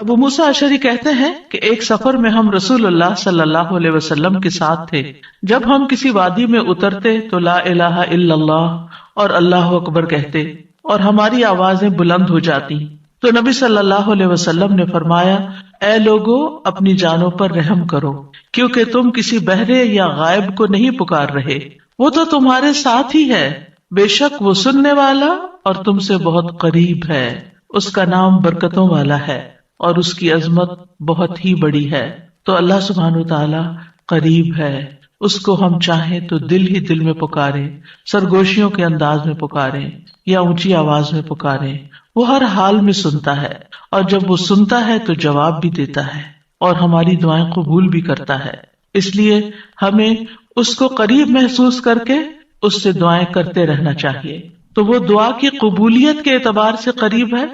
ابو موسیٰ اشعری کہتے ہیں کہ ایک سفر میں ہم رسول اللہ صلی اللہ علیہ وسلم کے ساتھ تھے. جب ہم کسی وادی میں اترتے تو لا الہ الا اللہ اور اللہ اکبر کہتے اور ہماری آوازیں بلند ہو جاتی. تو نبی صلی اللہ علیہ وسلم نے فرمایا، اے لوگو اپنی جانوں پر رحم کرو، کیونکہ تم کسی بہرے یا غائب کو نہیں پکار رہے، وہ تو تمہارے ساتھ ہی ہے، بے شک وہ سننے والا اور تم سے بہت قریب ہے. اس کا نام برکتوں والا ہے اور اس کی عظمت بہت ہی بڑی ہے. تو اللہ سبحانہ وتعالی قریب ہے، اس کو ہم چاہیں تو دل ہی دل میں پکاریں، سرگوشیوں کے انداز میں پکاریں یا اونچی آواز میں پکاریں، وہ ہر حال میں سنتا ہے، اور جب وہ سنتا ہے تو جواب بھی دیتا ہے اور ہماری دعائیں قبول بھی کرتا ہے. اس لیے ہمیں اس کو قریب محسوس کر کے اس سے دعائیں کرتے رہنا چاہیے. تو وہ دعا کی قبولیت کے اعتبار سے قریب ہے،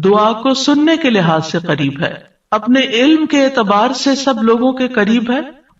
دعا کو سننے کے لحاظ سے قریب ہے، اپنے علم کے اعتبار سے سب لوگوں کے قریب ہے،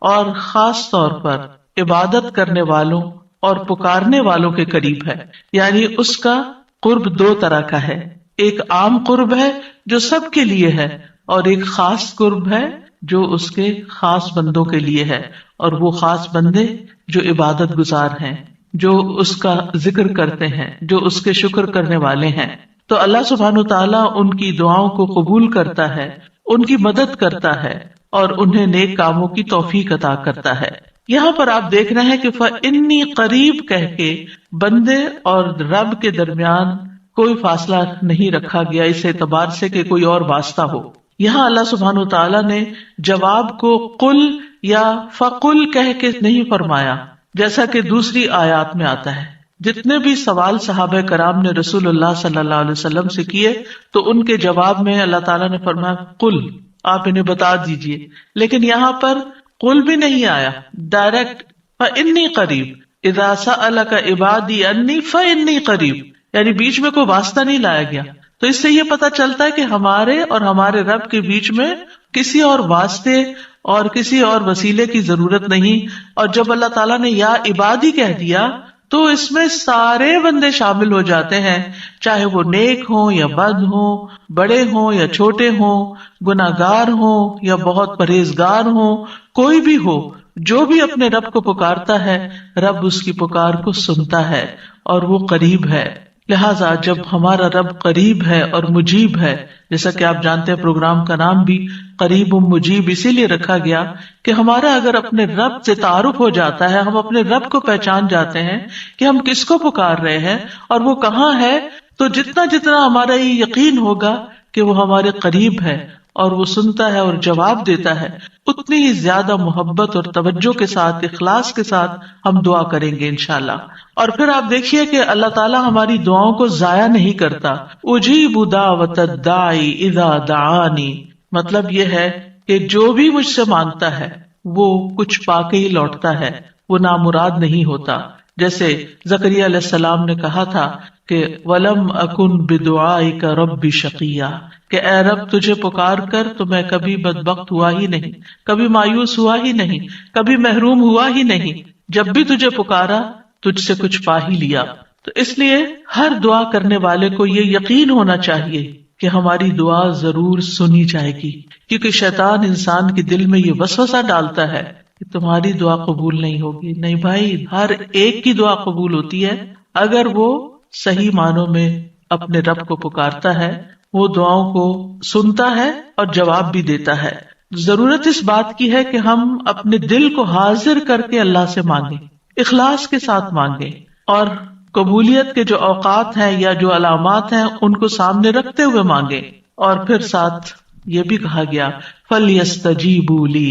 اور خاص طور پر عبادت کرنے والوں اور پکارنے والوں کے قریب ہے. یعنی اس کا قرب دو طرح کا ہے، ایک عام قرب ہے جو سب کے لیے ہے، اور ایک خاص قرب ہے جو اس کے خاص بندوں کے لیے ہے. اور وہ خاص بندے جو عبادت گزار ہیں، جو اس کا ذکر کرتے ہیں، جو اس کے شکر کرنے والے ہیں. تو اللہ سبحانہ تعالیٰ ان کی دعاؤں کو قبول کرتا ہے، ان کی مدد کرتا ہے اور انہیں نیک کاموں کی توفیق عطا کرتا ہے. یہاں پر آپ دیکھ رہے ہیں کہ فَإِنِّي قریب کہہ کے بندے اور رب کے درمیان کوئی فاصلہ نہیں رکھا گیا اس اعتبار سے کہ کوئی اور واسطہ ہو. یہاں اللہ سبحانہ تعالیٰ نے جواب کو قل یا فقل کہہ کے نہیں فرمایا، جیسا کہ دوسری آیات میں آتا ہے. جتنے بھی سوال صحابہ کرام نے رسول اللہ صلی اللہ علیہ وسلم سے کیے تو ان کے جواب میں اللہ تعالیٰ نے فرمایا قل، آپ انہیں بتا دیجئے. لیکن یہاں پر قل بھی نہیں آیا، ڈائریکٹ فإنی قریب، اذا سألک عبادی انی فإنی قریب، یعنی بیچ میں کوئی واسطہ نہیں لایا گیا. تو اس سے یہ پتا چلتا ہے کہ ہمارے اور ہمارے رب کے بیچ میں کسی اور واسطے اور کسی اور وسیلے کی ضرورت نہیں. اور جب اللہ تعالیٰ نے یا عبادی کہہ دیا تو اس میں سارے بندے شامل ہو جاتے ہیں، چاہے وہ نیک ہوں یا بد ہوں، بڑے ہوں یا چھوٹے ہوں، گناہگار ہوں یا بہت پرہیزگار ہوں، کوئی بھی ہو، جو بھی اپنے رب کو پکارتا ہے رب اس کی پکار کو سنتا ہے اور وہ قریب ہے. لہٰذا جب ہمارا رب قریب ہے اور مجیب ہے، جیسا کہ آپ جانتے ہیں پروگرام کا نام بھی قریب مجیب اسی لیے رکھا گیا کہ ہمارا اگر اپنے رب سے تعارف ہو جاتا ہے، ہم اپنے رب کو پہچان جاتے ہیں کہ ہم کس کو پکار رہے ہیں اور وہ کہاں ہے، تو جتنا جتنا ہمارا یہ یقین ہوگا کہ وہ ہمارے قریب ہے اور وہ سنتا ہے اور جواب دیتا ہے، اتنی ہی زیادہ محبت اور توجہ کے ساتھ، اخلاص کے ساتھ ہم دعا کریں گے انشاءاللہ. اور پھر آپ دیکھیے کہ اللہ تعالیٰ ہماری دعاؤں کو ضائع نہیں کرتا. اجیب دعوت الداعی اذا دعانی، مطلب یہ ہے کہ جو بھی مجھ سے مانگتا ہے وہ کچھ پا کے ہی لوٹتا ہے، وہ نامراد نہیں ہوتا. جیسے زکریا علیہ السلام نے کہا تھا کہ وَلَمْ أَكُنْ بِدُعَائِكَ رَبِّ شَقِيًّا، کہ اے رب تجھے پکار کر تو میں کبھی بدبخت ہوا ہی نہیں، کبھی مایوس ہوا ہی نہیں، کبھی محروم ہوا ہی نہیں. جب بھی تجھے پکارا تجھ سے کچھ پا ہی لیا. تو اس لیے ہر دعا کرنے والے کو یہ یقین ہونا چاہیے کہ ہماری دعا ضرور سنی جائے گی، کیونکہ شیطان انسان کے دل میں یہ وسوسہ ڈالتا ہے کہ تمہاری دعا قبول نہیں ہوگی. نہیں بھائی، ہر ایک کی دعا قبول ہوتی ہے اگر وہ صحیح معنوں میں اپنے رب کو پکارتا ہے، وہ دعاؤں کو سنتا ہے اور جواب بھی دیتا ہے. ضرورت اس بات کی ہے کہ ہم اپنے دل کو حاضر کر کے اللہ سے مانگیں، اخلاص کے ساتھ مانگیں، اور قبولیت کے جو اوقات ہیں یا جو علامات ہیں ان کو سامنے رکھتے ہوئے مانگیں. اور پھر ساتھ یہ بھی کہا گیا فَلْيَسْتَجِيبُوا لِي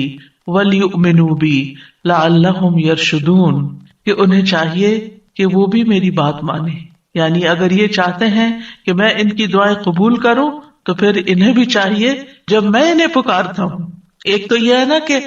وَلْيُؤْمِنُوا بِي لَعَلَّهُمْ يَرْشُدُونَ، کہ انہیں چاہیے کہ وہ بھی میری بات مانیں. یعنی اگر یہ چاہتے ہیں کہ میں ان کی دعائیں قبول کروں تو پھر انہیں بھی چاہیے جب میں انہیں پکارتا ہوں. ایک تو یہ ہے نا کہ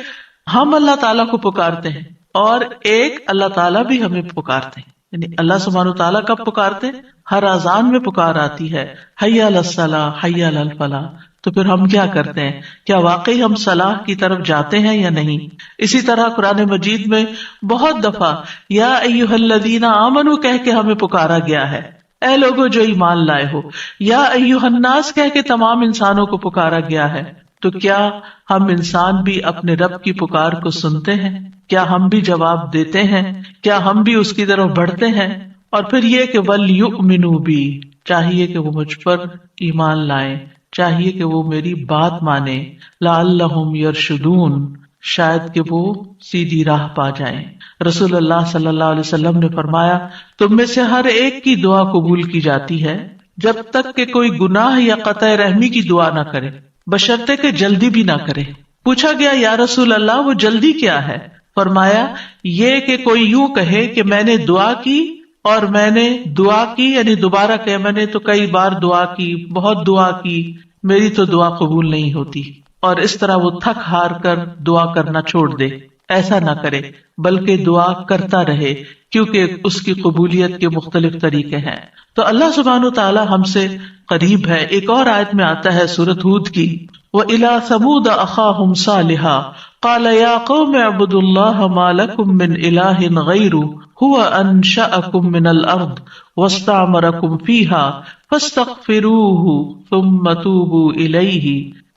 ہم اللہ تعالیٰ کو پکارتے ہیں، اور ایک اللہ تعالیٰ بھی ہمیں پکارتے ہیں. یعنی اللہ سبحانہ وتعالیٰ کب پکارتے ہیں؟ ہر اذان میں پکار آتی ہے، حی علی الصلاۃ حی علی الفلاح. تو پھر ہم کیا کرتے ہیں؟ کیا واقعی ہم صلاح کی طرف جاتے ہیں یا نہیں؟ اسی طرح قرآن مجید میں بہت دفعہ یا ایھا الذین آمنوا کہہ کے ہمیں پکارا گیا ہے، اے لوگوں جو ایمان لائے ہو. یا ایھا الناس کہہ کے تمام انسانوں کو پکارا گیا ہے. تو کیا ہم انسان بھی اپنے رب کی پکار کو سنتے ہیں؟ کیا ہم بھی جواب دیتے ہیں؟ کیا ہم بھی اس کی طرف بڑھتے ہیں؟ اور پھر یہ کہ وَلْيُؤْمِنُوا بِي، چاہیے کہ وہ مجھ پر ایمان لائیں، چاہیے کہ وہ میری بات مانیں، لَعَلَّهُمْ يَرْشُدُونَ، شاید کہ وہ سیدھی راہ پا جائیں۔ رسول اللہ صلی اللہ علیہ وسلم نے فرمایا، تم میں سے ہر ایک کی دعا قبول کی جاتی ہے جب تک کہ کوئی گناہ یا قطع رحمی کی دعا نہ کرے، بشرطے کہ جلدی بھی نہ کرے۔ پوچھا گیا یا رسول اللہ وہ جلدی کیا ہے؟ فرمایا یہ کہ کوئی یوں کہے کہ میں نے دعا کی اور میں نے دعا کی، یعنی دوبارہ کہ میں نے تو کئی بار دعا کی، بہت دعا کی، میری تو دعا قبول نہیں ہوتی، اور اس طرح وہ تھک ہار کر دعا کرنا چھوڑ دے۔ ایسا نہ کرے بلکہ دعا کرتا رہے، کیونکہ اس کی قبولیت کے مختلف طریقے ہیں۔ تو اللہ سبحانہ تعالی ہم سے قریب ہے۔ ایک اور آیت میں آتا ہے سورۃ ہود کی، وَإِلَىٰ ثَمُودَ أَخَاهُمْ صَالِحًا قَالَ يَا قَوْمِ اعْبُدُوا اللَّهَ مَا لَكُم مِّنْ إِلَٰهٍ غَيْرُهُ هُوَ أَنشَأَكُم مِّنَ الْأَرْضِ وَاسْتَعْمَرَكُم فِيهَا فَاسْتَغْفِرُوهُ ثُمَّ تُوبُوا إِلَيْهِ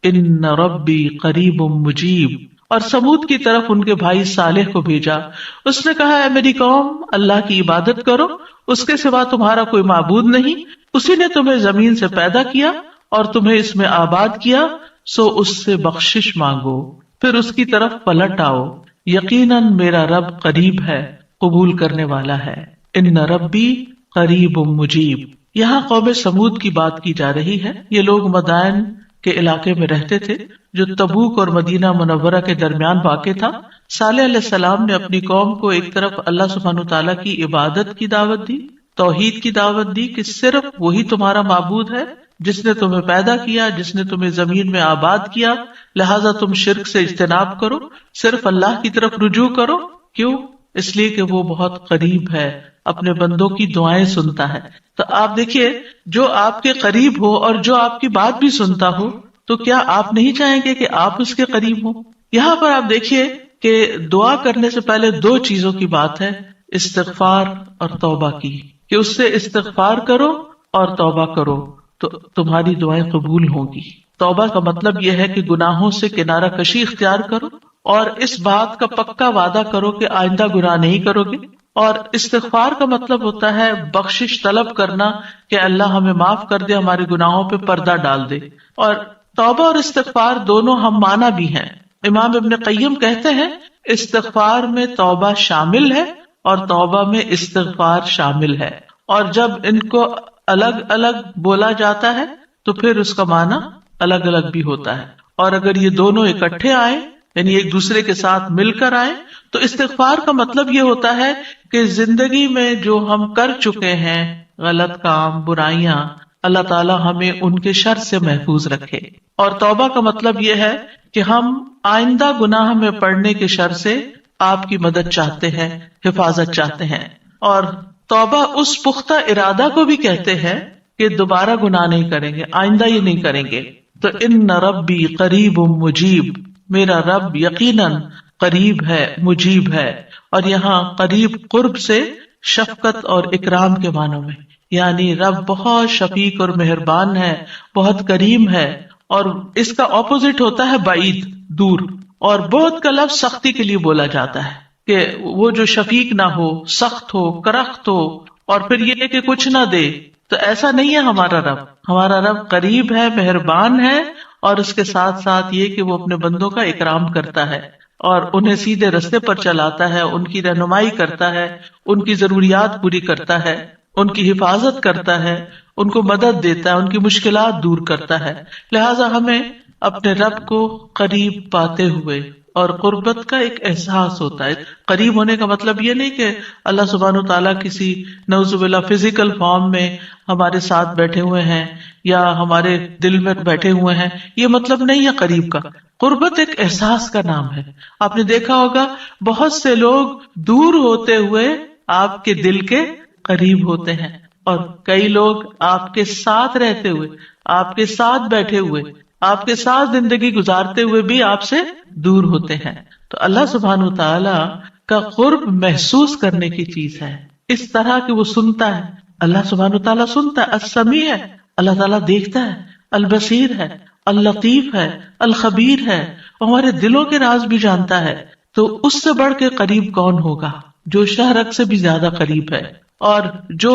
إِنَّ رَبِّي قَرِيبٌ مُّجِيبٌ۔ اور سمود کی طرف ان کے بھائی صالح کو بھیجا، اس نے کہا اے میری قوم، اللہ کی عبادت کرو، اس کے سوا تمہارا کوئی معبود نہیں، اسی نے تمہیں زمین سے پیدا کیا اور تمہیں اس میں آباد کیا، سو اس سے بخشش مانگو، پھر اس کی طرف پلٹ آؤ، یقیناً میرا رب قریب ہے، قبول کرنے والا ہے۔ ان ربی قریب مجیب۔ یہاں قوم سمود کی بات کی جا رہی ہے۔ یہ لوگ مدائن کے علاقے میں رہتے تھے جو تبوک اور مدینہ منورہ کے درمیان واقع تھا۔ صالح علیہ السلام نے اپنی قوم کو ایک طرف اللہ سبحانہ تعالیٰ کی عبادت کی دعوت دی، توحید کی دعوت دی کہ صرف وہی تمہارا معبود ہے جس نے تمہیں پیدا کیا، جس نے تمہیں زمین میں آباد کیا، لہٰذا تم شرک سے اجتناب کرو، صرف اللہ کی طرف رجوع کرو۔ کیوں؟ اس لیے کہ وہ بہت قریب ہے، اپنے بندوں کی دعائیں سنتا ہے۔ تو آپ دیکھیے، جو آپ کے قریب ہو اور جو آپ کی بات بھی سنتا ہو، تو کیا آپ نہیں چاہیں گے کہ آپ اس کے قریب ہو؟ یہاں پر آپ دیکھیے کہ دعا کرنے سے پہلے دو چیزوں کی بات ہے، استغفار اور توبہ کی، کہ اس سے استغفار کرو اور توبہ کرو تو تمہاری دعائیں قبول ہوں گی۔ توبہ کا مطلب یہ ہے کہ گناہوں سے کنارہ کشی اختیار کرو اور اس بات کا پکا وعدہ کرو کہ آئندہ گناہ نہیں کرو گے۔ اور استغفار کا مطلب ہوتا ہے بخشش طلب کرنا کہ اللہ ہمیں معاف کر دے، ہمارے گناہوں پہ پردہ ڈال دے۔ اور توبہ اور استغفار دونوں ہم معنی بھی ہیں۔ امام ابن قیم کہتے ہیں استغفار میں توبہ شامل ہے اور توبہ میں استغفار شامل ہے، اور جب ان کو الگ الگ بولا جاتا ہے تو پھر اس کا معنی الگ الگ بھی ہوتا ہے۔ اور اگر یہ دونوں اکٹھے آئیں، یعنی ایک دوسرے کے ساتھ مل کر آئیں، تو استغفار کا مطلب یہ ہوتا ہے کہ زندگی میں جو ہم کر چکے ہیں غلط کام، برائیاں، اللہ تعالیٰ ہمیں ان کے شر سے محفوظ رکھے۔ اور توبہ کا مطلب یہ ہے کہ ہم آئندہ گناہ میں پڑنے کے شر سے آپ کی مدد چاہتے ہیں، حفاظت چاہتے ہیں۔ اور توبہ اس پختہ ارادہ کو بھی کہتے ہیں کہ دوبارہ گناہ نہیں کریں گے، آئندہ یہ نہیں کریں گے۔ تو ان ربی قریب مجیب، میرا رب یقیناً قریب ہے، مجیب ہے۔ اور یہاں قریب قرب سے شفقت اور اکرام کے معنوں میں، یعنی رب بہت شفیق اور مہربان ہے، بہت کریم ہے۔ اور اس کا اپوزٹ ہوتا ہے بعید، دور۔ اور بہت کا لفظ سختی کے لیے بولا جاتا ہے کہ وہ جو شفیق نہ ہو، سخت ہو، کرخت ہو، اور پھر یہ کہ کچھ نہ دے، تو ایسا نہیں ہے ہمارا رب۔ ہمارا رب قریب ہے، مہربان ہے، اور اس کے ساتھ ساتھ یہ کہ وہ اپنے بندوں کا اکرام کرتا ہے اور انہیں سیدھے رستے پر چلاتا ہے، ان کی رہنمائی کرتا ہے، ان کی ضروریات پوری کرتا ہے، ان کی حفاظت کرتا ہے، ان کو مدد دیتا ہے، ان کی مشکلات دور کرتا ہے۔ لہٰذا ہمیں اپنے رب کو قریب پاتے ہوئے، اور قربت کا ایک احساس ہوتا ہے۔ قریب ہونے کا مطلب یہ نہیں کہ اللہ سبحانہ تعالیٰ کسی نعوذ باللہ فزیکل فارم میں ہمارے ساتھ بیٹھے ہوئے ہیں یا ہمارے دل میں بیٹھے ہوئے ہیں، یہ مطلب نہیں ہے قریب کا۔ قربت ایک احساس کا نام ہے۔ آپ نے دیکھا ہوگا بہت سے لوگ دور ہوتے ہوئے آپ کے دل کے قریب ہوتے ہیں، اور کئی لوگ آپ کے ساتھ رہتے ہوئے، آپ کے ساتھ بیٹھے ہوئے، آپ کے ساتھ زندگی گزارتے ہوئے بھی آپ سے دور ہوتے ہیں۔ تو اللہ سبحانہ تعالیٰ کا قرب محسوس کرنے کی چیز ہے، اس طرح کہ وہ سنتا ہے۔ اللہ سبحانہ تعالیٰ سنتا ہے، السمیع ہے، اللہ تعالیٰ دیکھتا ہے، البصیر ہے، اللطیف ہے، الخبیر ہے، ہمارے دلوں کے راز بھی جانتا ہے. تو اس سے بڑھ کے قریب کون ہوگا جو شہرک سے بھی زیادہ قریب ہے، اور جو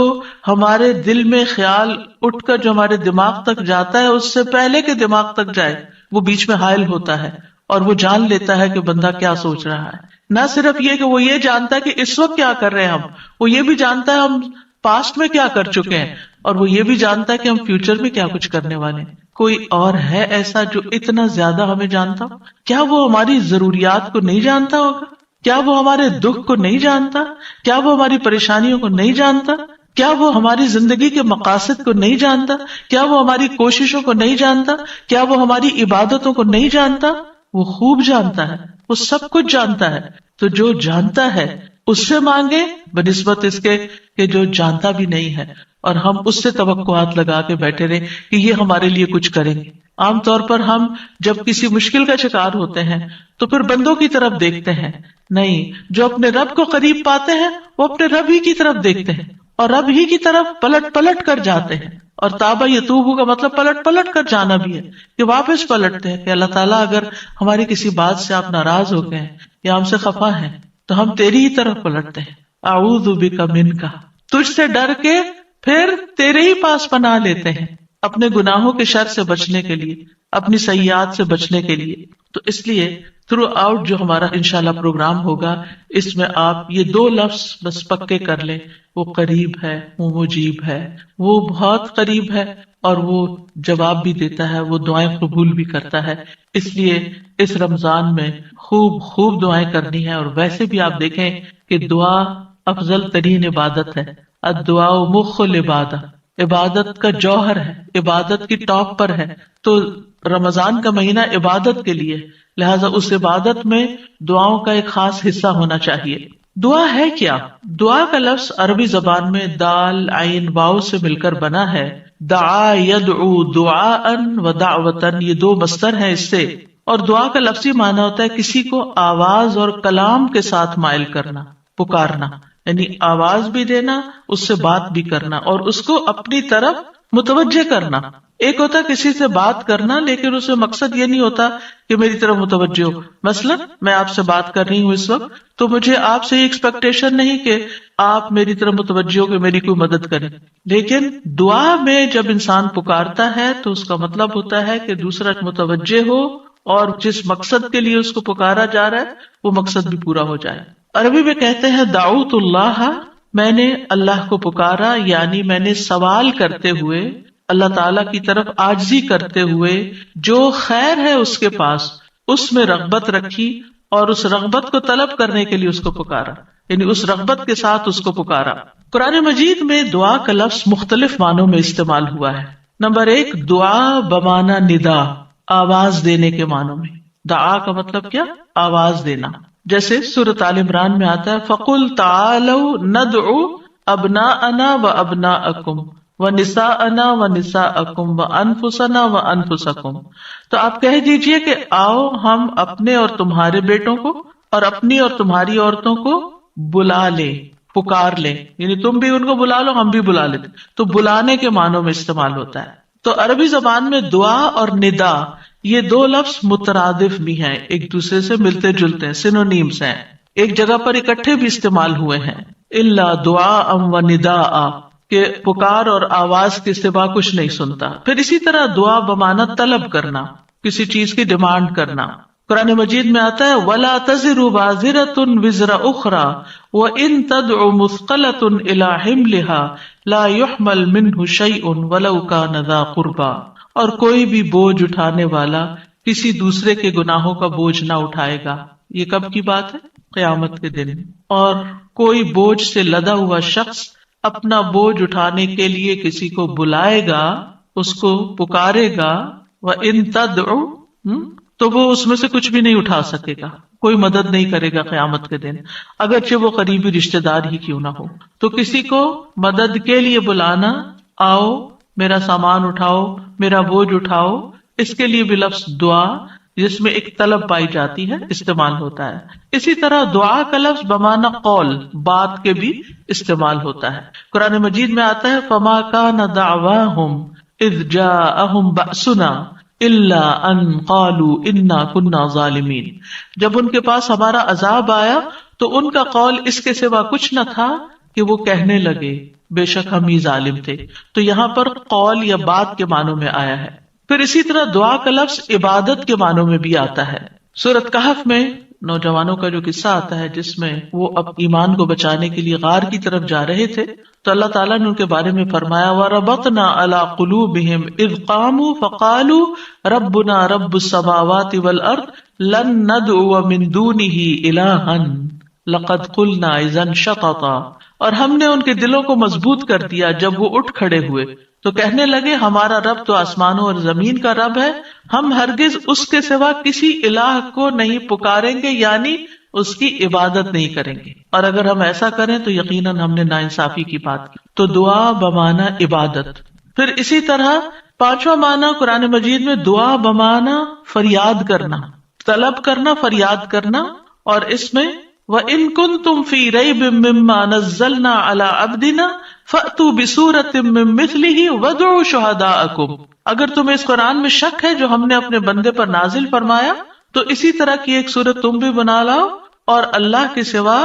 ہمارے دل میں خیال اٹھ کر جو ہمارے دماغ تک جاتا ہے اس سے پہلے کہ دماغ تک جائے وہ بیچ میں حائل ہوتا ہے اور وہ جان لیتا ہے کہ بندہ کیا سوچ رہا ہے. نہ صرف یہ کہ وہ یہ جانتا ہے کہ اس وقت کیا کر رہے ہیں ہم، وہ یہ بھی جانتا ہے ہم پاسٹ میں کیا کر چکے ہیں، اور وہ یہ بھی جانتا ہے کہ ہم فیوچر میں کیا کچھ کرنے والے ہیں. کوئی اور ہے ایسا جو اتنا زیادہ ہمیں جانتا ہو؟ کیا وہ ہماری ضروریات کو نہیں جانتا ہوگا؟ کیا وہ ہمارے دکھ کو نہیں جانتا؟ کیا وہ ہماری پریشانیوں کو نہیں جانتا؟ کیا وہ ہماری زندگی کے مقاصد کو نہیں جانتا؟ کیا وہ ہماری کوششوں کو نہیں جانتا؟ کیا وہ ہماری عبادتوں کو نہیں جانتا؟ وہ خوب جانتا ہے، وہ سب کچھ جانتا ہے. تو جو جانتا ہے اس سے مانگے بنسبت اس کے کہ جو جانتا بھی نہیں ہے، اور ہم اس سے توقعات لگا کے بیٹھے رہے کہ یہ ہمارے لیے کچھ کریں گے. عام طور پر ہم جب کسی مشکل کا شکار ہوتے ہیں تو پھر بندوں کی طرف دیکھتے ہیں، نہیں، جو اپنے رب کو قریب پاتے ہیں وہ اپنے رب ہی کی طرف دیکھتے ہیں اور رب ہی کی طرف پلٹ پلٹ کر جاتے ہیں. اور تابا یتوبو کا مطلب پلٹ پلٹ کر جانا بھی ہے کہ واپس پلٹتے ہیں کہ اللہ تعالیٰ اگر ہماری کسی بات سے آپ ناراض ہو گئے ہیں یا ہم سے خفا ہیں تو ہم تیری ہی طرف پلٹتے ہیں. اعوذ بک منک، تجھ سے ڈر کے پھر تیرے ہی پاس پناہ لیتے ہیں اپنے گناہوں کے شر سے بچنے کے لیے، اپنی سیئات سے بچنے کے لیے. تو اس لیے تھرو آؤٹ جو ہمارا انشاءاللہ پروگرام ہوگا اس میں آپ یہ 2 لفظ بس پکے کر لیں، وہ قریب ہے، وہ مجیب ہے، وہ بہت قریب ہے اور وہ جواب بھی دیتا ہے، وہ دعائیں قبول بھی کرتا ہے. اس لیے اس رمضان میں خوب خوب دعائیں کرنی ہے. اور ویسے بھی آپ دیکھیں کہ دعا افضل ترین عبادت ہے. الدعاء مخ العبادہ، عبادت کا جوہر ہے، عبادت کی ٹاپ پر ہے. تو رمضان کا مہینہ عبادت کے لیے، لہذا اس عبادت میں دعاؤں کا ایک خاص حصہ ہونا چاہیے. دعا ہے کیا؟ دعا کا لفظ عربی زبان میں دال عین واو سے مل کر بنا ہے. دعا یدعو دعاء و دعوتن، یہ 2 مصدر ہیں اس سے. اور دعا کا لفظی معنی ہوتا ہے کسی کو آواز اور کلام کے ساتھ مائل کرنا، پکارنا، یعنی آواز بھی دینا، اس سے بات بھی کرنا اور اس کو اپنی طرف متوجہ کرنا. ایک ہوتا ہے کسی سے بات کرنا لیکن اس میں مقصد یہ نہیں ہوتا کہ میری طرف متوجہ ہو. مثلا میں آپ سے بات کر رہی ہوں اس وقت تو مجھے آپ سے یہ ایکسپیکٹیشن نہیں کہ آپ میری طرف متوجہ ہو کہ میری کوئی مدد کریں. لیکن دعا میں جب انسان پکارتا ہے تو اس کا مطلب ہوتا ہے کہ دوسرا متوجہ ہو اور جس مقصد کے لیے اس کو پکارا جا رہا ہے وہ مقصد بھی پورا ہو جائے. عربی میں کہتے ہیں دعوت اللہ، میں نے اللہ کو پکارا، یعنی میں نے سوال کرتے ہوئے، اللہ تعالی کی طرف عاجزی کرتے ہوئے جو خیر ہے اس کے پاس اس میں رغبت رکھی اور اس رغبت کو طلب کرنے کے لیے اس کو پکارا، یعنی اس رغبت کے ساتھ اس کو پکارا. قرآن مجید میں دعا کا لفظ مختلف معنوں میں استعمال ہوا ہے. نمبر 1 دعا بمعنی ندا، آواز دینے کے معنوں میں. دعا کا مطلب کیا؟ آواز دینا. جیسے سورۃ آل عمران میں آتا ہے فَقُلْ تَعَالَوْا نَدْعُ أَبْنَاءَنَا وَأَبْنَاءَكُمْ وَنِسَاءَنَا وَنِسَاءَكُمْ وَأَنفُسَنَا وَأَنفُسَكُمْ. تو آپ کہہ دیجئے کہ آؤ ہم اپنے اور تمہارے بیٹوں کو اور اپنی اور تمہاری عورتوں کو بلا لیں، پکار لیں، یعنی تم بھی ان کو بلا لو ہم بھی بلا لیتے. تو بلانے کے معنوں میں استعمال ہوتا ہے. تو عربی زبان میں دعا اور ندا یہ 2 لفظ مترادف بھی ہیں، ایک دوسرے سے ملتے جلتے ہیں، سینونیمز ہیں، ایک جگہ پر اکٹھے بھی استعمال ہوئے ہیں. الا دعاء و نداء، کہ پکار اور آواز کے سوا کچھ نہیں سنتا. پھر اسی طرح دعا بمعنی طلب کرنا، کسی چیز کی ڈیمانڈ کرنا. قرآن مجید میں آتا ہے وَلَا تَزِرُ وَازِرَةٌ وِزْرَ أُخْرَى وَإِن تَدْعُ مُثْقَلَةٌ إِلَى حِمْلِهَا لَا يُحْمَلْ مِنْهُ شَيْءٌ وَلَوْ كَانَ ذَا قُرْبَى. اور کوئی بھی بوجھ اٹھانے والا کسی دوسرے کے گناہوں کا بوجھ نہ اٹھائے گا. یہ کب کی بات ہے؟ قیامت کے دن. اور کوئی بوجھ سے لدا ہوا شخص اپنا بوجھ اٹھانے کے لیے کسی کو بلائے گا، اس کو پکارے گا، وَإِن تَدْعُ، تو وہ اس میں سے کچھ بھی نہیں اٹھا سکے گا، کوئی مدد نہیں کرے گا قیامت کے دن، اگرچہ وہ قریبی رشتہ دار ہی کیوں نہ ہو. تو کسی کو مدد کے لیے بلانا، آؤ میرا سامان اٹھاؤ، میرا بوجھ اٹھاؤ، اس کے لیے بھی لفظ دعا جس میں ایک طلب پائی جاتی ہے استعمال ہوتا ہے. اسی طرح دعا کا لفظ بمعنی قول، بات کے بھی استعمال ہوتا ہے. قرآن مجید میں آتا ہے فَمَا كَانَ دَعْوَاهُمْ إِذْ جَاءَهُمْ بَأْسُنَا الا ان قالوا انا كنا ظالمین، جب ان کے پاس ہمارا عذاب آیا تو ان کا قول اس کے سوا کچھ نہ تھا کہ وہ کہنے لگے بے شک ہم ہی ظالم تھے. تو یہاں پر قول یا بات کے معنوں میں آیا ہے. پھر اسی طرح دعا کا لفظ عبادت کے معنوں میں بھی آتا ہے. سورۃ کہف میں نوجوانوں کا جو قصہ آتا ہے جس میں وہ اب ایمان کو بچانے کے لیے غار کی طرف جا رہے تھے تو اللہ تعالیٰ نے ان کے بارے میں فرمایا وَرَبَطْنَا عَلَىٰ قُلُوبِهِمْ إِذْ قَامُوا فَقَالُوا رَبُّنَا رَبُّ السَّمَاوَاتِ وَالْأَرْضِ لَن نَّدْعُوَ مِن دُونِهِ إِلَٰهًا لَقَدْ قُلْنَا إِذًا شَطَطًا. اور ہم نے ان کے دلوں کو مضبوط کر دیا جب وہ اٹھ کھڑے ہوئے تو کہنے لگے ہمارا رب تو آسمانوں اور زمین کا رب ہے، ہم ہرگز اس کے سوا کسی الہ کو نہیں پکاریں گے، یعنی اس کی عبادت نہیں کریں گے، اور اگر ہم ایسا کریں تو یقیناً ہم نے ناانصافی کی بات کی. تو دعا بمعنی عبادت. پھر اسی طرح پانچواں معنی قرآن مجید میں دعا بمعنی فریاد کرنا، طلب کرنا، فریاد کرنا. اور اس میں وَإِن كُنتُمْ فِي رَيْبٍ مِّمَّا نَزَّلْنَا عَلَىٰ عَبْدِنَا فَأْتُوا بِسُورَةٍ مِّن مِّثْلِهِ وَادْعُوا شُهَدَاءَكُمْ. اگر تمہیں اس قرآن میں شک ہے جو ہم نے اپنے بندے پر نازل فرمایا تو اسی طرح کی ایک سورت تم بھی بنا لاؤ اور اللہ کے سوا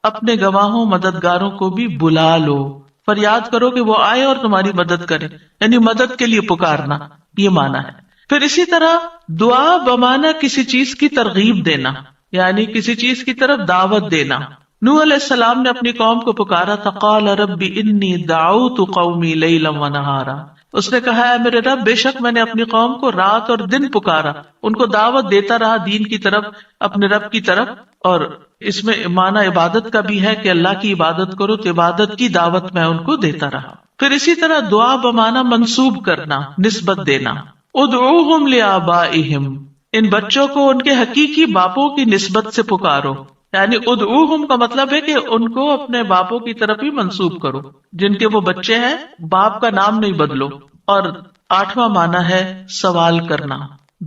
اپنے گواہوں مددگاروں کو بھی بلا لو. فریاد کرو کہ وہ آئے اور تمہاری مدد کرے، یعنی مدد کے لیے پکارنا، یہ معنی ہے. پھر اسی طرح دعا بمعنی کسی چیز کی ترغیب دینا، یعنی کسی چیز کی طرف دعوت دینا. نوح علیہ السلام نے اپنی قوم کو پکارا تھا قال رب انی دعوت قومی لیلا ونہارا. اس نے کہا ہے میرے رب بے شک میں نے اپنی قوم کو رات اور دن پکارا، ان کو دعوت دیتا رہا دین کی طرف، اپنے رب کی طرف. اور اس میں معنی عبادت کا بھی ہے کہ اللہ کی عبادت کرو تو عبادت کی دعوت میں ان کو دیتا رہا. پھر اسی طرح دعا بمعنی منسوب کرنا، نسبت دینا. ادعوہم لآبائہم، ان بچوں کو ان کے حقیقی باپوں کی نسبت سے پکارو، یعنی ادعوہم کا مطلب ہے کہ ان کو اپنے باپوں کی طرف ہی منسوب کرو، جن کے وہ بچے ہیں باپ کا نام نہیں بدلو. اور آٹھواں معنی ہے سوال کرنا،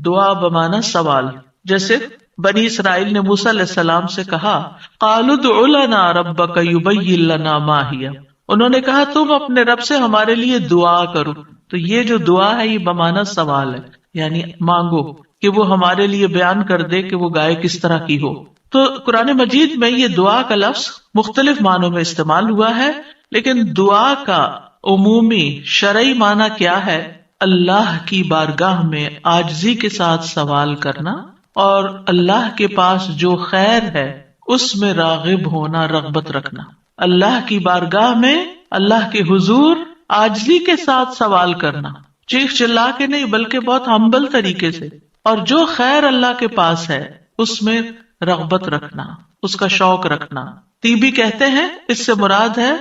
دعا بمعنی سوال. جیسے بنی اسرائیل نے موسیٰ علیہ السلام سے کہا قالوا ادع لنا ربک یبین لنا ما ہی، انہوں نے کہا تم اپنے رب سے ہمارے لیے دعا کرو. تو یہ جو دعا ہے یہ بمعنی سوال ہے، یعنی مانگو کہ وہ ہمارے لیے بیان کر دے کہ وہ گائے کس طرح کی ہو. تو قرآن مجید میں یہ دعا کا لفظ مختلف معنوں میں استعمال ہوا ہے، لیکن دعا کا عمومی شرعی معنی کیا ہے؟ اللہ کی بارگاہ میں عاجزی کے ساتھ سوال کرنا اور اللہ کے پاس جو خیر ہے اس میں راغب ہونا، رغبت رکھنا. اللہ کی بارگاہ میں اللہ کے حضور عاجزی کے ساتھ سوال کرنا، چیخ چلا کے نہیں بلکہ بہت ہمبل طریقے سے، اور جو خیر اللہ کے پاس ہے اس میں رغبت رکھنا، اس کا شوق رکھنا. طیبی کہتے ہیں اس سے مراد ہے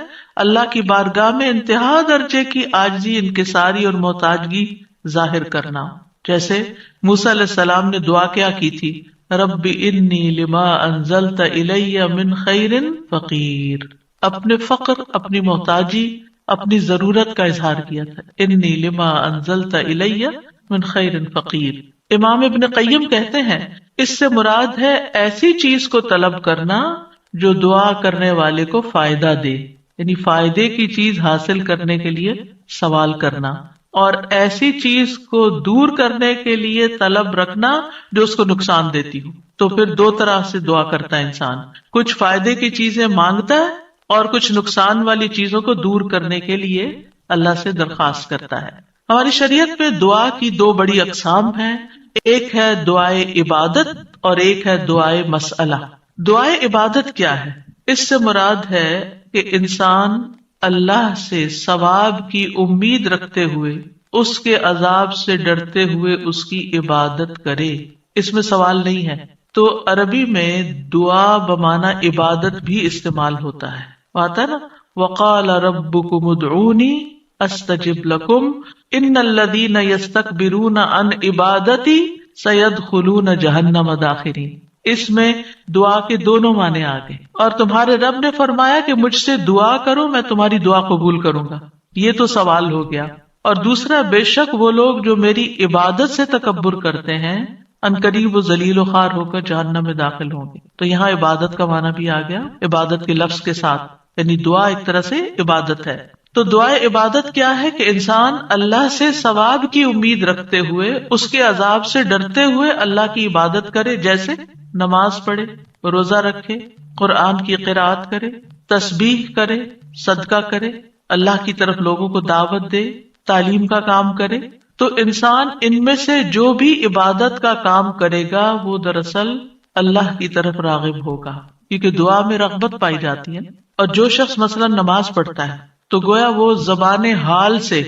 اللہ کی بارگاہ میں انتہا درجے کی عاجزی، انکساری اور محتاجگی ظاہر کرنا. جیسے موسیٰ علیہ السلام نے دعا کیا کی تھی رب انی لما انزلت الی من خیر فقیر، اپنے فقر، اپنی محتاجی، اپنی ضرورت کا اظہار کیا تھا. انی لما انزلت الی من خیر فقیر. امام ابن قیم کہتے ہیں اس سے مراد ہے ایسی چیز کو طلب کرنا جو دعا کرنے والے کو فائدہ دے، یعنی فائدے کی چیز حاصل کرنے کے لیے سوال کرنا، اور ایسی چیز کو دور کرنے کے لیے طلب رکھنا جو اس کو نقصان دیتی ہو. تو پھر دو طرح سے دعا کرتا ہے انسان، کچھ فائدے کی چیزیں مانگتا ہے اور کچھ نقصان والی چیزوں کو دور کرنے کے لیے اللہ سے درخواست کرتا ہے. ہماری شریعت میں دعا کی دو بڑی اقسام ہیں، ایک ہے دعائے عبادت اور ایک ہے دعائے مسئلہ. دعائے عبادت کیا ہے؟ اس سے مراد ہے کہ انسان اللہ سے ثواب کی امید رکھتے ہوئے، اس کے عذاب سے ڈرتے ہوئے اس کی عبادت کرے، اس میں سوال نہیں ہے. تو عربی میں دعا بمعنی عبادت بھی استعمال ہوتا ہے، آتا ہے نا وقال ربکم ادعونی استجب لکم ان الذین یستکبرون عن عبادتی سیدخلون جہنم داخرین. اس میں دعا کے دونوں معنی آ گئے. اور تمہارے رب نے فرمایا کہ مجھ سے دعا کرو میں تمہاری دعا قبول کروں گا، یہ تو سوال ہو گیا. اور دوسرا بے شک وہ لوگ جو میری عبادت سے تکبر کرتے ہیں عنقریب و ذلیل و خوار ہو کر جہنم میں داخل ہوں گے. تو یہاں عبادت کا معنی بھی آ گیا عبادت کے لفظ کے ساتھ، یعنی دعا ایک طرح سے عبادت ہے. تو دعائے عبادت کیا ہے کہ انسان اللہ سے ثواب کی امید رکھتے ہوئے اس کے عذاب سے ڈرتے ہوئے اللہ کی عبادت کرے، جیسے نماز پڑھے، روزہ رکھے، قرآن کی قرات کرے، تسبیح کرے، صدقہ کرے، اللہ کی طرف لوگوں کو دعوت دے، تعلیم کا کام کرے. تو انسان ان میں سے جو بھی عبادت کا کام کرے گا وہ دراصل اللہ کی طرف راغب ہوگا، کیونکہ دعا میں رغبت پائی جاتی ہے. اور جو شخص مثلا نماز پڑھتا ہے تو گویا وہ زبان حال سے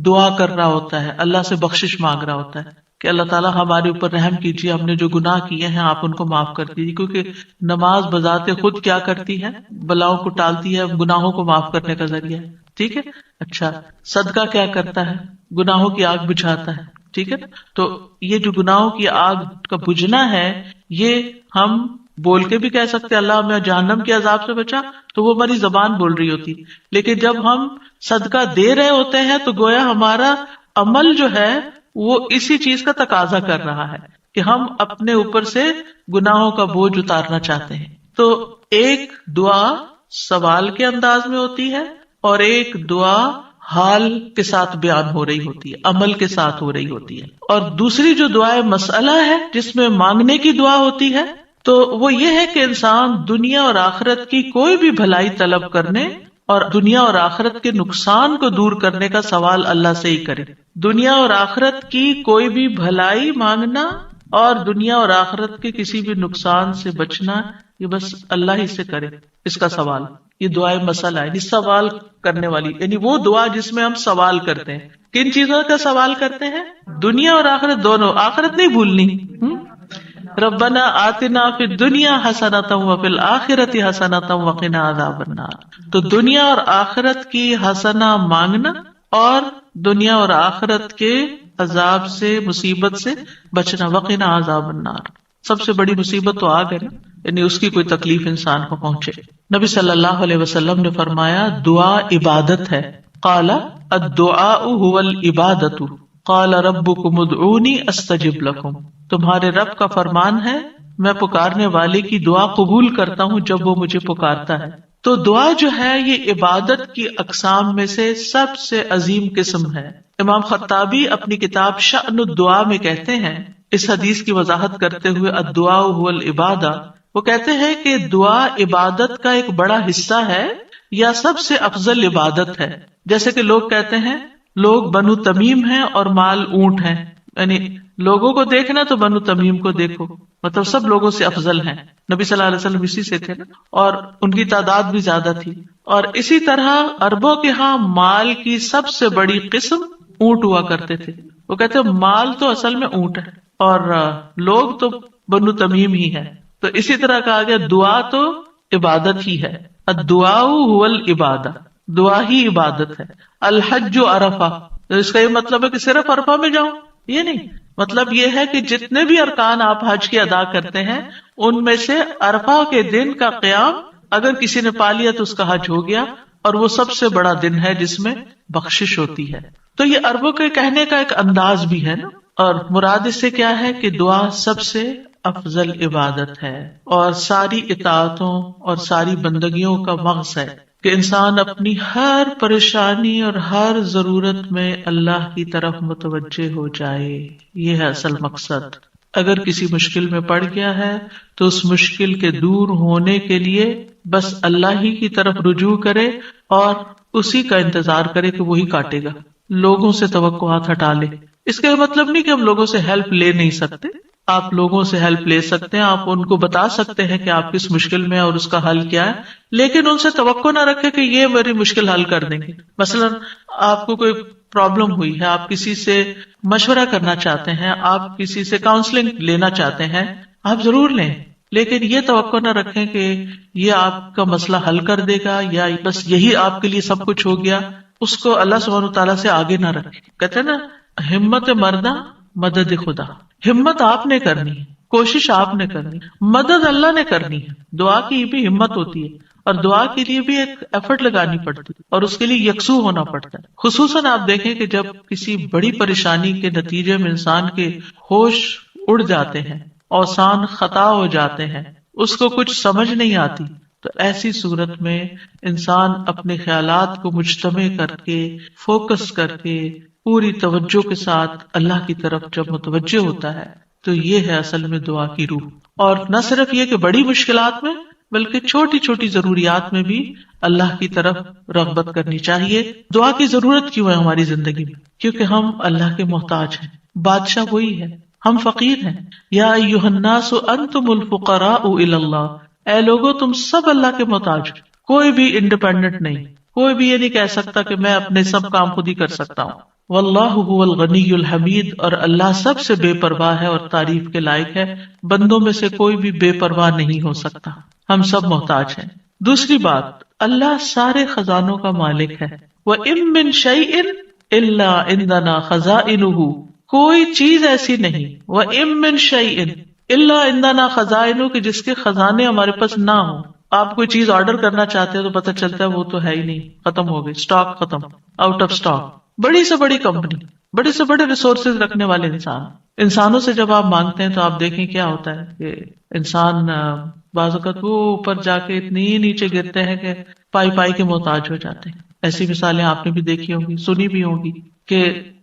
دعا کر رہا ہوتا ہے، اللہ سے بخشش مانگ رہا ہوتا ہے کہ اللہ تعالیٰ ہمارے اوپر رحم کیجیے، ہم نے جو گناہ کیے ہیں آپ ان کو معاف کر دیجیے. کیونکہ نماز بذات خود کیا کرتی ہے؟ بلاؤں کو ٹالتی ہے، گناہوں کو معاف کرنے کا ذریعہ ہے. ٹھیک ہے. اچھا، صدقہ کیا کرتا ہے؟ گناہوں کی آگ بجھاتا ہے. ٹھیک ہے. تو یہ جو گناہوں کی آگ کا بجھنا ہے، یہ ہم بول کے بھی کہہ سکتے اللہ ہمیں جہنم کے عذاب سے بچا، تو وہ ہماری زبان بول رہی ہوتی. لیکن جب ہم صدقہ دے رہے ہوتے ہیں تو گویا ہمارا عمل جو ہے وہ اسی چیز کا تقاضا کر رہا ہے کہ ہم اپنے اوپر سے گناہوں کا بوجھ اتارنا چاہتے ہیں. تو ایک دعا سوال کے انداز میں ہوتی ہے اور ایک دعا حال کے ساتھ بیان ہو رہی ہوتی ہے، عمل کے ساتھ ہو رہی ہوتی ہے. اور دوسری جو دعائے مسئلہ ہے جس میں مانگنے کی دعا ہوتی ہے، تو وہ یہ ہے کہ انسان دنیا اور آخرت کی کوئی بھی بھلائی طلب کرنے اور دنیا اور آخرت کے نقصان کو دور کرنے کا سوال اللہ سے ہی کرے. دنیا اور آخرت کی کوئی بھی بھلائی مانگنا اور دنیا اور آخرت کے کسی بھی نقصان سے بچنا، یہ بس اللہ ہی سے کرے اس کا سوال. یہ دعائے مسئلہ ہے، سوال کرنے والی، یعنی وہ دعا جس میں ہم سوال کرتے ہیں. کن چیزوں کا سوال کرتے ہیں؟ دنیا اور آخرت دونوں. آخرت نہیں بھولنی. ربنا آتنا فی الدنیا حسنۃ وفی الآخرۃ حسنۃ وقنا عذاب النار. تو دنیا اور آخرت کی حسنہ مانگنا اور دنیا اور آخرت کے عذاب سے، مصیبت سے بچنا. وقنا عذاب النار، سب سے بڑی مصیبت تو آگ ہے نا، یعنی اس کی کوئی تکلیف انسان کو پہنچے. نبی صلی اللہ علیہ وسلم نے فرمایا دعا عبادت ہے. قال الدعاء هو العبادۃ قال ربکم ادعونی استجب لکم. تمہارے رب کا فرمان ہے میں پکارنے والے کی دعا قبول کرتا ہوں جب وہ مجھے پکارتا ہے. تو دعا جو ہے یہ عبادت کی اقسام میں سے سب سے عظیم قسم ہے. امام خطابی اپنی کتاب شأن الدعاء میں کہتے ہیں، اس حدیث کی وضاحت کرتے ہوئے الدعاء هو العبادہ، وہ کہتے ہیں کہ دعا عبادت کا ایک بڑا حصہ ہے یا سب سے افضل عبادت ہے. جیسے کہ لوگ کہتے ہیں لوگ بنو تمیم ہیں اور مال اونٹ ہیں، یعنی لوگوں کو دیکھنا تو بنو تمیم کو دیکھو، مطلب سب لوگوں سے افضل ہیں. نبی صلی اللہ علیہ وسلم اسی سے تھے نا، اور ان کی تعداد بھی زیادہ تھی. اور اسی طرح عربوں کے ہاں مال کی سب سے بڑی قسم اونٹ ہوا کرتے تھے. وہ کہتے ہیں مال تو اصل میں اونٹ ہے اور لوگ تو بنو تمیم ہی ہے. تو اسی طرح کہا گیا دعا تو عبادت ہی ہے. الدعاء هو العبادہ، دعا ہی عبادت ہے. الحج عرفہ، اس کا یہ مطلب ہے کہ صرف عرفہ میں جاؤں، یہ نہیں. مطلب یہ ہے کہ جتنے بھی ارکان آپ حج کے ادا کرتے ہیں ان میں سے عرفہ کے دن کا قیام اگر کسی نے پا لیا تو اس کا حج ہو گیا، اور وہ سب سے بڑا دن ہے جس میں بخشش ہوتی ہے. تو یہ عربوں کے کہنے کا ایک انداز بھی ہے نا. اور مراد اس سے کیا ہے کہ دعا سب سے افضل عبادت ہے اور ساری اطاعتوں اور ساری بندگیوں کا مغز ہے کہ انسان اپنی ہر پریشانی اور ہر ضرورت میں اللہ کی طرف متوجہ ہو جائے. یہ ہے اصل مقصد. اگر کسی مشکل میں پڑ گیا ہے تو اس مشکل کے دور ہونے کے لیے بس اللہ ہی کی طرف رجوع کرے اور اسی کا انتظار کرے کہ وہی کاٹے گا. لوگوں سے توقعات ہٹا لے. اس کا یہ مطلب نہیں کہ ہم لوگوں سے ہیلپ لے نہیں سکتے، آپ لوگوں سے ہیلپ لے سکتے ہیں، آپ ان کو بتا سکتے ہیں کہ آپ کس مشکل میں اور اس کا حل کیا ہے، لیکن ان سے توقع نہ رکھے کہ یہ میری مشکل حل کر دیں گے. مثلا آپ کو کوئی پرابلم ہوئی ہے، آپ کسی سے مشورہ کرنا چاہتے ہیں، آپ کسی سے کاؤنسلنگ لینا چاہتے ہیں، آپ ضرور لیں، لیکن یہ توقع نہ رکھیں کہ یہ آپ کا مسئلہ حل کر دے گا یا بس یہی آپ کے لیے سب کچھ ہو گیا. اس کو اللہ سبحانہ وتعالیٰ سے آگے نہ رکھیں. کہتے ہیں نا ہمت مردہ مدد خدا. ہمت آپ نے کرنی ہے، کوشش آپ نے کرنی، مدد اللہ نے کرنی ہے. دعا کی بھی ہمت ہوتی ہے اور دعا کے لیے بھی ایک ایفرٹ لگانی پڑتی ہے اور اس کے لیے یکسو ہونا پڑتا ہے. خصوصاً آپ دیکھیں کہ جب کسی بڑی پریشانی کے نتیجے میں انسان کے ہوش اڑ جاتے ہیں، اوسان خطا ہو جاتے ہیں، اس کو کچھ سمجھ نہیں آتی، تو ایسی صورت میں انسان اپنے خیالات کو مجتمع کر کے، فوکس کر کے، پوری توجہ کے ساتھ اللہ کی طرف جب متوجہ ہوتا ہے تو یہ ہے اصل میں دعا کی روح. اور نہ صرف یہ کہ بڑی مشکلات میں، بلکہ چھوٹی چھوٹی ضروریات میں بھی اللہ کی طرف رغبت کرنی چاہیے. دعا کی ضرورت کیوں ہے ہماری زندگی میں؟ کیونکہ ہم اللہ کے محتاج ہیں، بادشاہ وہی ہے، ہم فقیر ہیں. یا ایھا الناس انتم الفقراء الی اللہ، اے لوگو تم سب اللہ کے محتاج ہو. کوئی بھی انڈیپینڈنٹ نہیں، کوئی بھی یہ نہیں کہہ سکتا کہ میں اپنے سب کام خود ہی کر سکتا ہوں. واللہ هو الغنی الحمید، اور اللہ سب سے بے پرواہ ہے اور تعریف کے لائق ہے. بندوں میں سے کوئی بھی بے پرواہ نہیں ہو سکتا، ہم سب محتاج ہیں. دوسری بات، اللہ سارے خزانوں کا مالک ہے. وَإِن مِّن شَيْءٍ إِلَّا عِندَنَا خَزَائِنُهُ، کوئی چیز ایسی نہیں، وَإِن مِّن شَيْءٍ إِلَّا عِندَنَا خَزَائِنُهُ، کہ جس کے خزانے ہمارے پاس نہ ہوں. آپ کوئی چیز آرڈر کرنا چاہتے ہیں تو پتہ چلتا ہے وہ تو ہے ہی نہیں، ختم ہو گئی، اسٹاک ختم، آؤٹ آف اسٹاک. بڑی سے بڑی کمپنی، بڑے سے بڑے ریسورسز رکھنے والے انسانوں سے جب آپ مانگتے ہیں تو آپ دیکھیں کیا ہوتا ہے کہ انسان بعض اوقات وہ اوپر جا کے اتنی نیچے گرتے ہیں کہ پائی پائی کے محتاج ہو جاتے ہیں. ایسی مثالیں آپ نے بھی دیکھی ہوں گی، سنی بھی ہوں گی کہ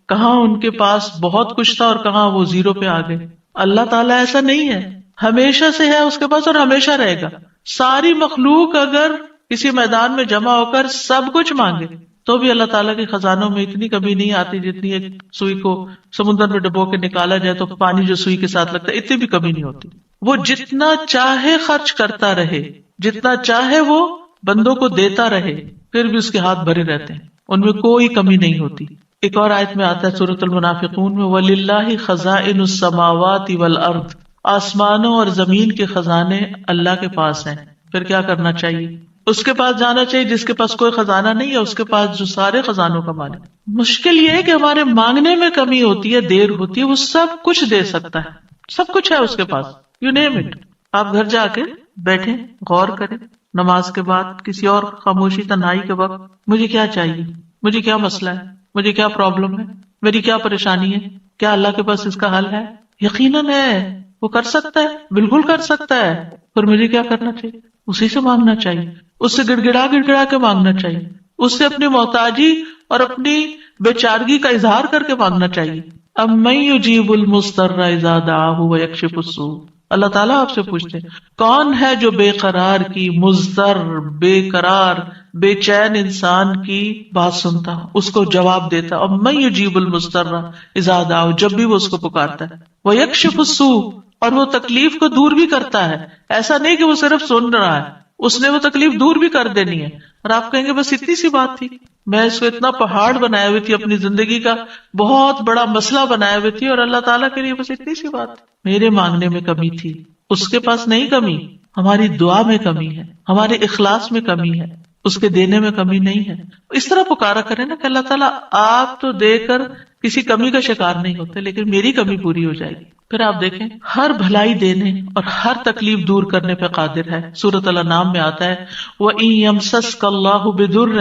کہاں ان کے پاس بہت کچھ تھا اور کہاں وہ زیرو پہ آ گئے. اللہ تعالیٰ ایسا نہیں ہے، ہمیشہ سے ہے اس کے پاس اور ہمیشہ رہے گا. ساری مخلوق اگر کسی میدان میں جمع ہو کر سب کچھ مانگے تو بھی اللہ تعالیٰ کے خزانوں میں اتنی کمی نہیں آتی جتنی ایک سوئی کو سمندر میں ڈبو کے نکالا جائے تو پانی جو سوئی کے ساتھ لگتا ہے اتنی بھی کمی نہیں ہوتی. وہ جتنا چاہے خرچ کرتا رہے، جتنا چاہے وہ بندوں کو دیتا رہے، پھر بھی اس کے ہاتھ بھرے رہتے ہیں، ان میں کوئی کمی نہیں ہوتی. ایک اور آیت میں آتا ہے سورۃ المنافقون میں، وَلِلَّهِ خَزَائِنُ السَّمَاوَاتِ وَالْأَرْضِ، آسمانوں اور زمین کے خزانے اللہ کے پاس ہیں. پھر کیا کرنا چاہیے؟ اس کے پاس جانا چاہیے جس کے پاس کوئی خزانہ نہیں ہے، اس کے پاس جو سارے خزانوں کا مالک. مشکل یہ ہے کہ ہمارے مانگنے میں کمی ہوتی ہے، دیر ہوتی ہے. وہ سب کچھ دے سکتا ہے، سب کچھ ہے اس کے پاس، یو نیم اٹ. آپ گھر جا کے بیٹھیں، غور کریں، نماز کے بعد کسی اور خاموشی تنہائی کے وقت، مجھے کیا چاہیے، مجھے کیا مسئلہ ہے، مجھے کیا پرابلم ہے، میری کیا پریشانی ہے، کیا اللہ کے پاس اس کا حل ہے؟ یقیناً ہے، وہ کر سکتا ہے، بالکل کر سکتا ہے. پر مجھے کیا کرنا چاہیے؟ اسی سے مانگنا چاہیے، اس سے گڑ گڑا کے مانگنا چاہیے، اس سے اپنی محتاجی اور اپنی بیچارگی کا اظہار کر کے مانگنا چاہیے. امن یجیب المضطر اذا دعاہ ویکشف السوء، اللہ تعالیٰ آپ سے پوچھتے ہیں کون ہے جو بے قرار کی، مضطر، بے قرار، بے چین انسان کی بات سنتا، اس کو جواب دیتا. امن یجیب المضطر اذا دعاہ، جب بھی وہ اس کو پکارتا ہے، ویکشف السوء، اور وہ تکلیف کو دور بھی کرتا ہے. ایسا نہیں کہ وہ صرف سن رہا ہے، اس نے وہ تکلیف دور بھی کر دینی ہے. اور آپ کہیں گے بس اتنی سی بات تھی، میں اس کو اتنا پہاڑ بنائے ہوئی تھی، اپنی زندگی کا بہت بڑا مسئلہ بنائے ہوئی تھی، اور اللہ تعالیٰ کے لیے بس اتنی سی بات تھی. میرے مانگنے میں کمی تھی، اس کے پاس نہیں کمی. ہماری دعا میں کمی ہے، ہمارے اخلاص میں کمی ہے، اس کے دینے میں کمی نہیں ہے. اس طرح پکارا کریں نا کہ اللہ تعالیٰ آپ تو دے کر کسی کمی کا شکار نہیں ہوتے، لیکن میری کمی پوری ہو جائے گی. پھر آپ دیکھیں ہر بھلائی دینے اور ہر تکلیف دور کرنے پہ قادر ہے. سورۃ الانعام میں آتا ہے وَإِن يَمْسَسْكَ اللَّهُ بِضُرٍّ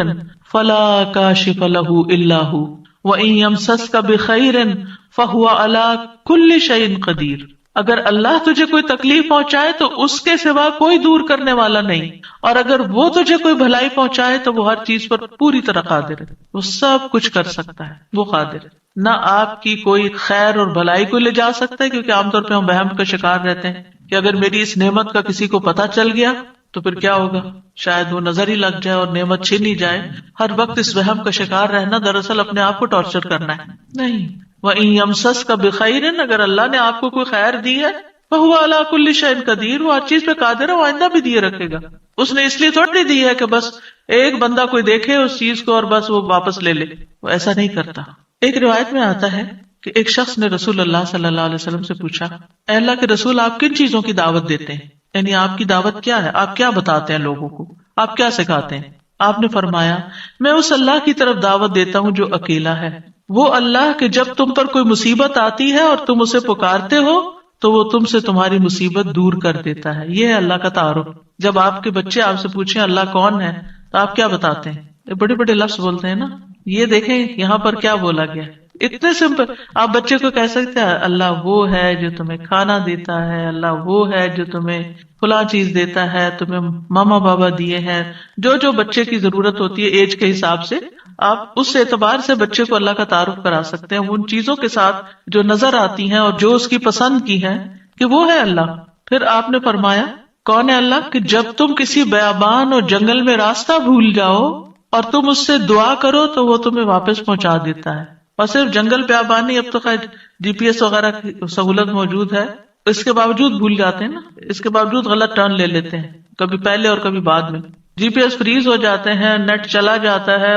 فَلَا كَاشِفَ لَهُ إِلَّا هُوَ وَإِن يَمْسَسْكَ بِخَيْرٍ فَهُوَ عَلَى كُلِّ شَيْءٍ قَدِيرٌ، اگر اللہ تجھے کوئی تکلیف پہنچائے تو اس کے سوا کوئی دور کرنے والا نہیں، اور اگر وہ تجھے کوئی بھلائی پہنچائے تو وہ ہر چیز پر پوری طرح قادر ہے. وہ سب کچھ کر سکتا ہے، وہ قادر ہے. نہ آپ کی کوئی خیر اور بھلائی کو لے جا سکتا ہے، کیونکہ عام طور پہ ہم وہم کا شکار رہتے ہیں کہ اگر میری اس نعمت کا کسی کو پتہ چل گیا تو پھر کیا ہوگا، شاید وہ نظر ہی لگ جائے اور نعمت چھین ہی جائے. ہر وقت اس وہم کا شکار رہنا دراصل اپنے آپ کو ٹارچر کرنا ہے. نہیں، وَإِن يَمْسَسْكَ بِخَيْرٍ، اگر اللہ نے آپ کو کوئی خیر دی ہے، فَهُوَ عَلَى كُلِّ شَيْءٍ قَدِيرٌ، وہ ہر چیز پہ قادر ہے، وہ آئندہ بھی دیے رکھے گا. اس نے اس لیے تھوڑی دی ہے کہ بس ایک بندہ کوئی دیکھے اس چیز کو اور بس وہ واپس لے لے، وہ ایسا نہیں کرتا. ایک روایت میں آتا ہے کہ ایک شخص نے رسول اللہ صلی اللہ علیہ وسلم سے پوچھا، اے اللہ کے رسول، آپ کن چیزوں کی دعوت دیتے ہیں؟ یعنی آپ کی دعوت کیا ہے، آپ کیا بتاتے ہیں لوگوں کو، آپ کیا سکھاتے ہیں؟ آپ نے فرمایا، میں اس اللہ کی طرف دعوت دیتا ہوں جو اکیلا ہے، وہ اللہ کہ جب تم پر کوئی مصیبت آتی ہے اور تم اسے پکارتے ہو تو وہ تم سے تمہاری مصیبت دور کر دیتا ہے. یہ ہے اللہ کا تعارف. جب آپ کے بچے آپ سے پوچھیں اللہ کون ہے تو آپ کیا بتاتے ہیں؟ بڑے بڑے لفظ بولتے ہیں نا. یہ دیکھیں یہاں پر کیا بولا گیا، اتنے سمپل. آپ بچے کو کہہ سکتے ہیں اللہ وہ ہے جو تمہیں کھانا دیتا ہے، اللہ وہ ہے جو تمہیں فلاں چیز دیتا ہے، تمہیں ماما بابا دیے ہیں. جو جو بچے کی ضرورت ہوتی ہے ایج کے حساب سے آپ اس اعتبار سے بچے کو اللہ کا تعارف کرا سکتے ہیں ان چیزوں کے ساتھ جو نظر آتی ہیں اور جو اس کی پسند کی ہیں کہ وہ ہے اللہ. پھر آپ نے فرمایا کون ہے اللہ؟ کہ جب تم کسی بیابان اور جنگل میں راستہ بھول جاؤ اور تم اس سے دعا کرو تو وہ تمہیں واپس پہنچا دیتا ہے. اور صرف جنگل بیابان نہیں، اب تو خیر GPS وغیرہ کی سہولت موجود ہے، اس کے باوجود بھول جاتے ہیں نا، اس کے باوجود غلط ٹرن لے لیتے ہیں، کبھی پہلے اور کبھی بعد میں. GPS فریز ہو جاتے ہیں، نیٹ چلا جاتا ہے،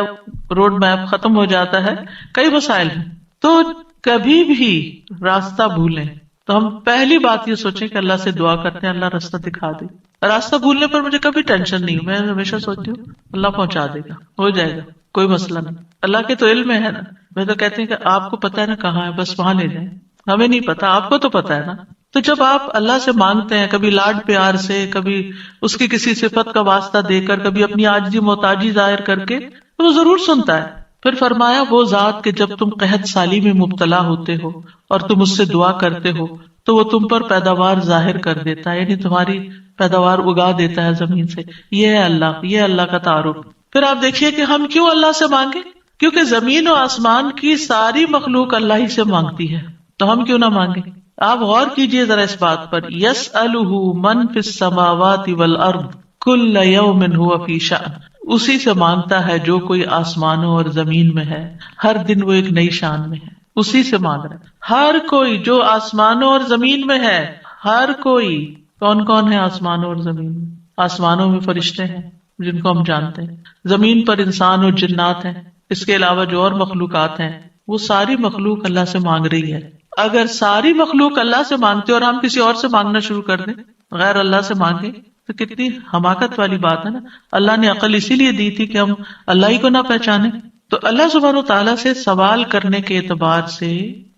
روڈ میپ ختم ہو جاتا ہے، کئی مسائل ہیں. تو کبھی بھی راستہ بھولیں تو ہم پہلی بات یہ سوچیں کہ اللہ سے دعا کرتے ہیں اللہ راستہ دکھا دے. راستہ بھولنے پر مجھے کبھی ٹینشن نہیں، میں ہمیشہ سوچتی ہوں اللہ پہنچا دے گا، ہو جائے گا، کوئی مسئلہ نہیں. اللہ کے تو علم ہے نا. میں تو کہتے ہیں کہ آپ کو پتا ہے نا کہاں ہے، بس وہاں لے جائیں. ہمیں نہیں پتا، آپ کو تو پتا ہے نا. تو جب آپ اللہ سے مانگتے ہیں کبھی لاڈ پیار سے، کبھی اس کی کسی صفت کا واسطہ دے کر، کبھی اپنی عاجزی محتاجی ظاہر کر کے، تو وہ ضرور سنتا ہے. پھر فرمایا وہ ذات کہ جب تم قحط سالی میں مبتلا ہوتے ہو اور تم اس سے دعا کرتے ہو تو وہ تم پر پیداوار ظاہر کر دیتا ہے، یعنی تمہاری پیداوار اگا دیتا ہے زمین سے. یہ ہے اللہ، یہ اللہ کا تعارف. پھر آپ دیکھیے کہ ہم کیوں اللہ سے مانگے؟ کیونکہ زمین و آسمان کی ساری مخلوق اللہ ہی سے مانگتی ہے، تو ہم کیوں نہ مانگے؟ آپ غور کیجئے ذرا اس بات پر. یسألہ من فی السماوات والارض کل یوم ھو فی شأن. اسی سے مانگتا ہے جو کوئی آسمانوں اور زمین میں ہے، ہر دن وہ ایک نئی شان میں ہے. اسی سے مانگ رہا ہے ہر کوئی جو آسمانوں اور زمین میں ہے، ہر کوئی. کون کون ہے آسمانوں اور زمین میں؟ آسمانوں میں فرشتے ہیں جن کو ہم جانتے ہیں، زمین پر انسان اور جنات ہیں، اس کے علاوہ جو اور مخلوقات ہیں وہ ساری مخلوق اللہ سے مانگ رہی ہے. اگر ساری مخلوق اللہ سے مانگتے اور ہم کسی اور سے مانگنا شروع کر دیں، غیر اللہ سے مانگیں، تو کتنی حماقت والی بات ہے نا. اللہ نے عقل اسی لیے دی تھی کہ ہم اللہ ہی کو نہ پہچانے. تو اللہ سبحانہ وتعالیٰ سے سوال کرنے کے اعتبار سے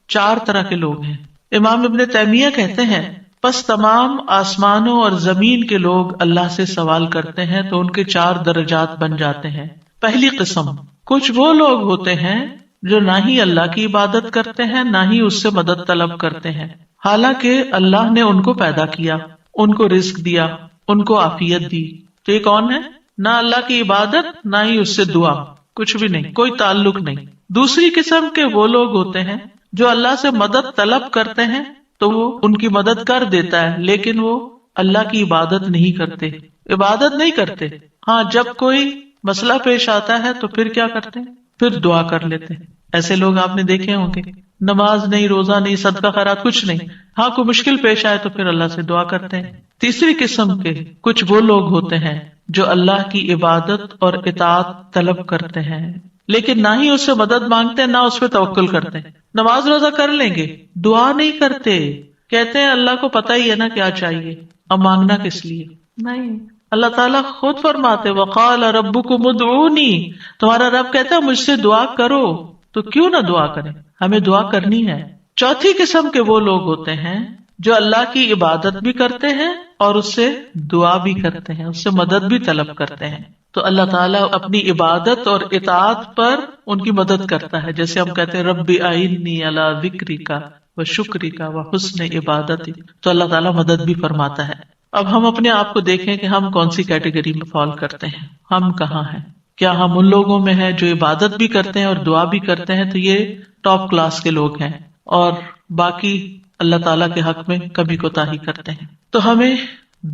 4 طرح کے لوگ ہیں. امام ابن تیمیہ کہتے ہیں پس تمام آسمانوں اور زمین کے لوگ اللہ سے سوال کرتے ہیں تو ان کے 4 درجات بن جاتے ہیں. پہلی قسم، کچھ وہ لوگ ہوتے ہیں جو نہ ہی اللہ کی عبادت کرتے ہیں نہ ہی اس سے مدد طلب کرتے ہیں، حالانکہ اللہ نے ان کو پیدا کیا، ان کو رزق دیا، ان کو عافیت دی. تو یہ کون ہے؟ نہ اللہ کی عبادت نہ ہی اس سے دعا، کچھ بھی نہیں، کوئی تعلق نہیں. دوسری قسم کے وہ لوگ ہوتے ہیں جو اللہ سے مدد طلب کرتے ہیں تو وہ ان کی مدد کر دیتا ہے، لیکن وہ اللہ کی عبادت نہیں کرتے. عبادت نہیں کرتے، ہاں جب کوئی مسئلہ پیش آتا ہے تو پھر کیا کرتے ہیں؟ پھر دعا کر لیتے ہیں. ایسے لوگ آپ نے دیکھے ہوں گے، نماز نہیں، روزہ نہیں، صدقہ خیرات کچھ نہیں، ہاں کوئی مشکل پیش آئے تو پھر اللہ سے دعا کرتے ہیں. تیسری قسم کے کچھ وہ لوگ ہوتے ہیں جو اللہ کی عبادت اور اطاعت طلب کرتے ہیں لیکن نہ ہی اس سے مدد مانگتے نہ اس پہ توکل کرتے. نماز روزہ کر لیں گے، دعا نہیں کرتے، کہتے ہیں اللہ کو پتہ ہی ہے نا کیا چاہیے، اب مانگنا کس لیے؟ نہیں، اللہ تعالیٰ خود فرماتے وقال ربکم ادعونی، تمہارا رب کہتا ہے مجھ سے دعا کرو، تو کیوں نہ دعا کریں؟ ہمیں دعا کرنی ہے. چوتھی قسم کے وہ لوگ ہوتے ہیں جو اللہ کی عبادت بھی کرتے ہیں اور اس سے دعا بھی کرتے ہیں، اس سے مدد بھی طلب کرتے ہیں. تو اللہ تعالیٰ اپنی عبادت اور اطاعت پر ان کی مدد کرتا ہے. جیسے ہم کہتے ہیں رب اعینی علی ذکرک و شکرک و حسن عبادتی، تو اللہ تعالیٰ مدد بھی فرماتا ہے. اب ہم اپنے آپ کو دیکھیں کہ ہم کون سی کیٹیگری میں فال کرتے ہیں، ہم کہاں ہیں؟ کیا ہم ان لوگوں میں ہیں جو عبادت بھی کرتے ہیں اور دعا بھی کرتے ہیں؟ تو یہ ٹاپ کلاس کے لوگ ہیں، اور باقی اللہ تعالیٰ کے حق میں کبھی کوتاہی کرتے ہیں. تو ہمیں